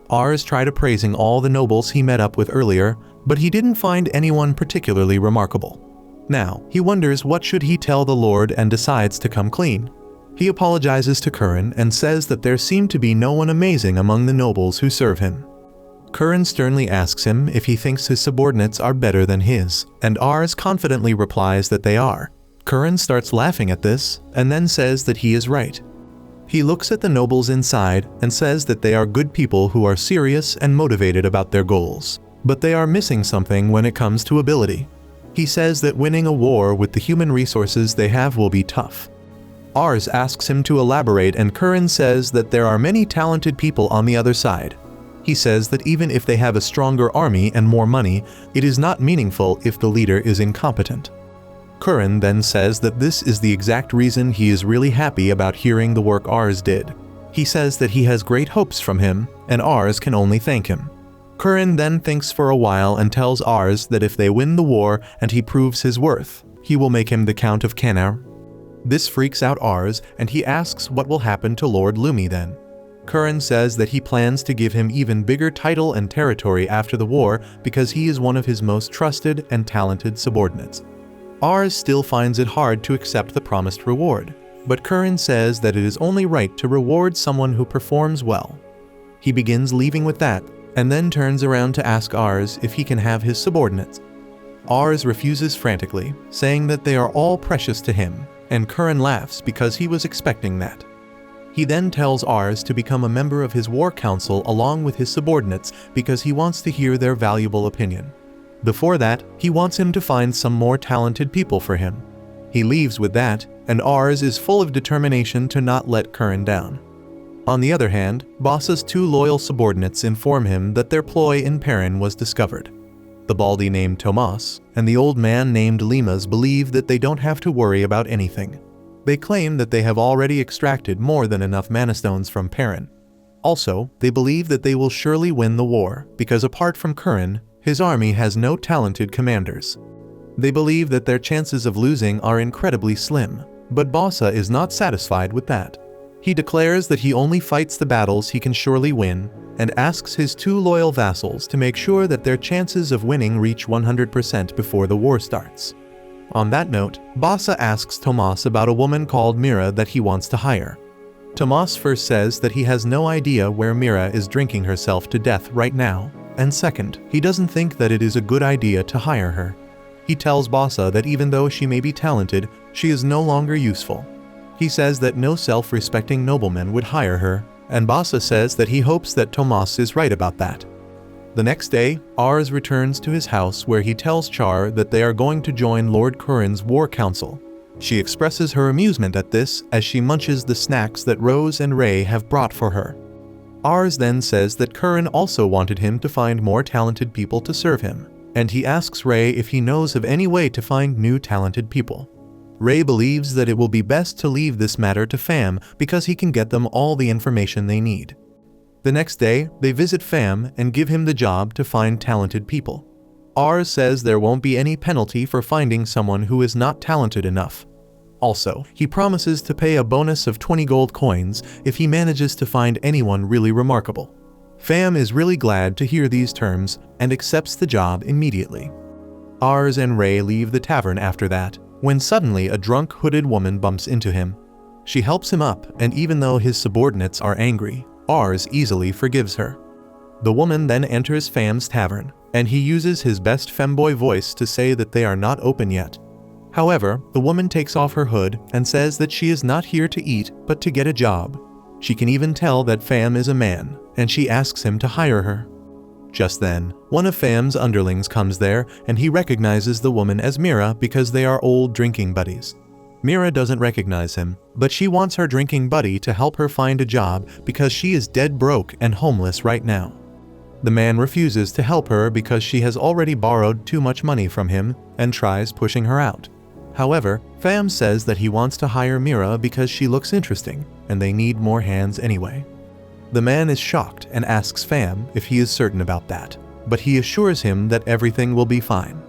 Ars tried appraising all the nobles he met up with earlier, but he didn't find anyone particularly remarkable. Now, he wonders what should he tell the Lord and decides to come clean. He apologizes to Curran and says that there seemed to be no one amazing among the nobles who serve him. Curran sternly asks him if he thinks his subordinates are better than his, and Ars confidently replies that they are. Curran starts laughing at this, and then says that he is right. He looks at the nobles inside and says that they are good people who are serious and motivated about their goals, but they are missing something when it comes to ability. He says that winning a war with the human resources they have will be tough. Ars asks him to elaborate, and Curran says that there are many talented people on the other side. He says that even if they have a stronger army and more money, it is not meaningful if the leader is incompetent. Curran then says that this is the exact reason he is really happy about hearing the work Ars did. He says that he has great hopes from him, and Ars can only thank him. Curran then thinks for a while and tells Ars that if they win the war and he proves his worth, he will make him the Count of Canar. This freaks out Ars, and he asks what will happen to Lord Lumi then. Curran says that he plans to give him even bigger title and territory after the war because he is one of his most trusted and talented subordinates. Ars still finds it hard to accept the promised reward, but Curran says that it is only right to reward someone who performs well. He begins leaving with that, and then turns around to ask Ars if he can have his subordinates. Ars refuses frantically, saying that they are all precious to him, and Curran laughs because he was expecting that. He then tells Ars to become a member of his war council along with his subordinates because he wants to hear their valuable opinion. Before that, he wants him to find some more talented people for him. He leaves with that, and Ars is full of determination to not let Curran down. On the other hand, Bossa's two loyal subordinates inform him that their ploy in Perrin was discovered. The baldy named Tomas and the old man named Limas believe that they don't have to worry about anything. They claim that they have already extracted more than enough mana stones from Perrin. Also, they believe that they will surely win the war because apart from Curran, his army has no talented commanders. They believe that their chances of losing are incredibly slim, but Bossa is not satisfied with that. He declares that he only fights the battles he can surely win, and asks his two loyal vassals to make sure that their chances of winning reach 100% before the war starts. On that note, Bossa asks Tomas about a woman called Mira that he wants to hire. Tomas first says that he has no idea where Mira is drinking herself to death right now, and second, he doesn't think that it is a good idea to hire her. He tells Bossa that even though she may be talented, she is no longer useful. He says that no self-respecting nobleman would hire her, and Bossa says that he hopes that Tomas is right about that. The next day, Ars returns to his house where he tells Char that they are going to join Lord Curran's war council. She expresses her amusement at this as she munches the snacks that Rose and Ray have brought for her. Ars then says that Curran also wanted him to find more talented people to serve him, and he asks Ray if he knows of any way to find new talented people. Ray believes that it will be best to leave this matter to Fam because he can get them all the information they need. The next day, they visit Fam and give him the job to find talented people. Ars says there won't be any penalty for finding someone who is not talented enough. Also, he promises to pay a bonus of 20 gold coins if he manages to find anyone really remarkable. Fam is really glad to hear these terms and accepts the job immediately. Ars and Ray leave the tavern after that, when suddenly a drunk hooded woman bumps into him. She helps him up, and even though his subordinates are angry, Ars easily forgives her. The woman then enters Fam's tavern, and he uses his best femboy voice to say that they are not open yet. However, the woman takes off her hood and says that she is not here to eat but to get a job. She can even tell that Fam is a man, and she asks him to hire her. Just then, one of Fam's underlings comes there, and he recognizes the woman as Mira because they are old drinking buddies. Mira doesn't recognize him, but she wants her drinking buddy to help her find a job because she is dead broke and homeless right now. The man refuses to help her because she has already borrowed too much money from him and tries pushing her out. However, Fam says that he wants to hire Mira because she looks interesting, and they need more hands anyway. The man is shocked and asks Fam if he is certain about that, but he assures him that everything will be fine.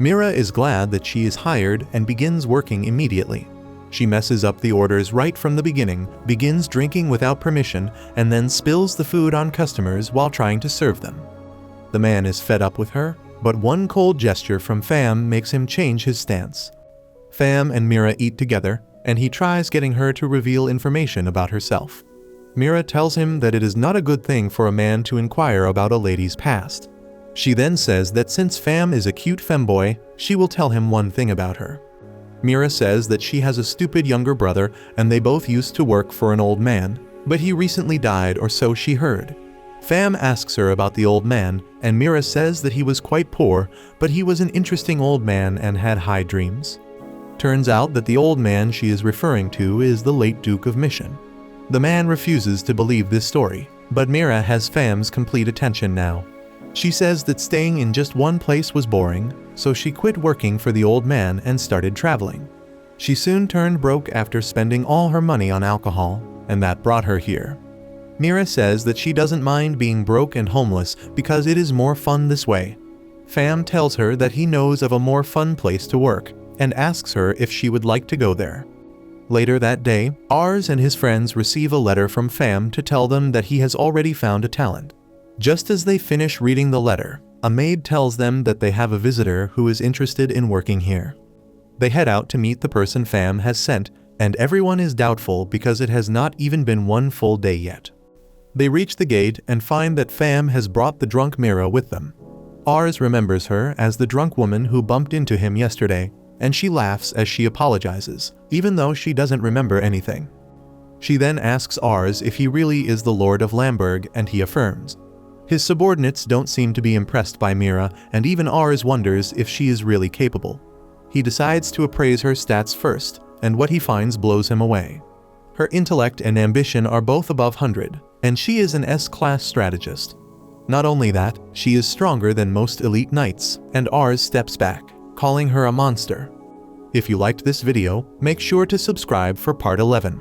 Mira is glad that she is hired and begins working immediately. She messes up the orders right from the beginning, begins drinking without permission, and then spills the food on customers while trying to serve them. The man is fed up with her, but one cold gesture from Fam makes him change his stance. Fam and Mira eat together, and he tries getting her to reveal information about herself. Mira tells him that it is not a good thing for a man to inquire about a lady's past. She then says that since Fam is a cute femboy, she will tell him one thing about her. Mira says that she has a stupid younger brother and they both used to work for an old man, but he recently died or so she heard. Fam asks her about the old man, and Mira says that he was quite poor, but he was an interesting old man and had high dreams. Turns out that the old man she is referring to is the late Duke of Mission. The man refuses to believe this story, but Mira has Fam's complete attention now. She says that staying in just one place was boring, so she quit working for the old man and started traveling. She soon turned broke after spending all her money on alcohol, and that brought her here. Mira says that she doesn't mind being broke and homeless because it is more fun this way. Fam tells her that he knows of a more fun place to work, and asks her if she would like to go there. Later that day, Ars and his friends receive a letter from Fam to tell them that he has already found a talent. Just as they finish reading the letter, a maid tells them that they have a visitor who is interested in working here. They head out to meet the person Fam has sent, and everyone is doubtful because it has not even been one full day yet. They reach the gate and find that Fam has brought the drunk Mira with them. Ars remembers her as the drunk woman who bumped into him yesterday, and she laughs as she apologizes, even though she doesn't remember anything. She then asks Ars if he really is the Lord of Lamberg, and he affirms. His subordinates don't seem to be impressed by Mira, and even Ars wonders if she is really capable. He decides to appraise her stats first, and what he finds blows him away. Her intellect and ambition are both above 100, and she is an S-class strategist. Not only that, she is stronger than most elite knights, and Ars steps back, calling her a monster. If you liked this video, make sure to subscribe for part 11.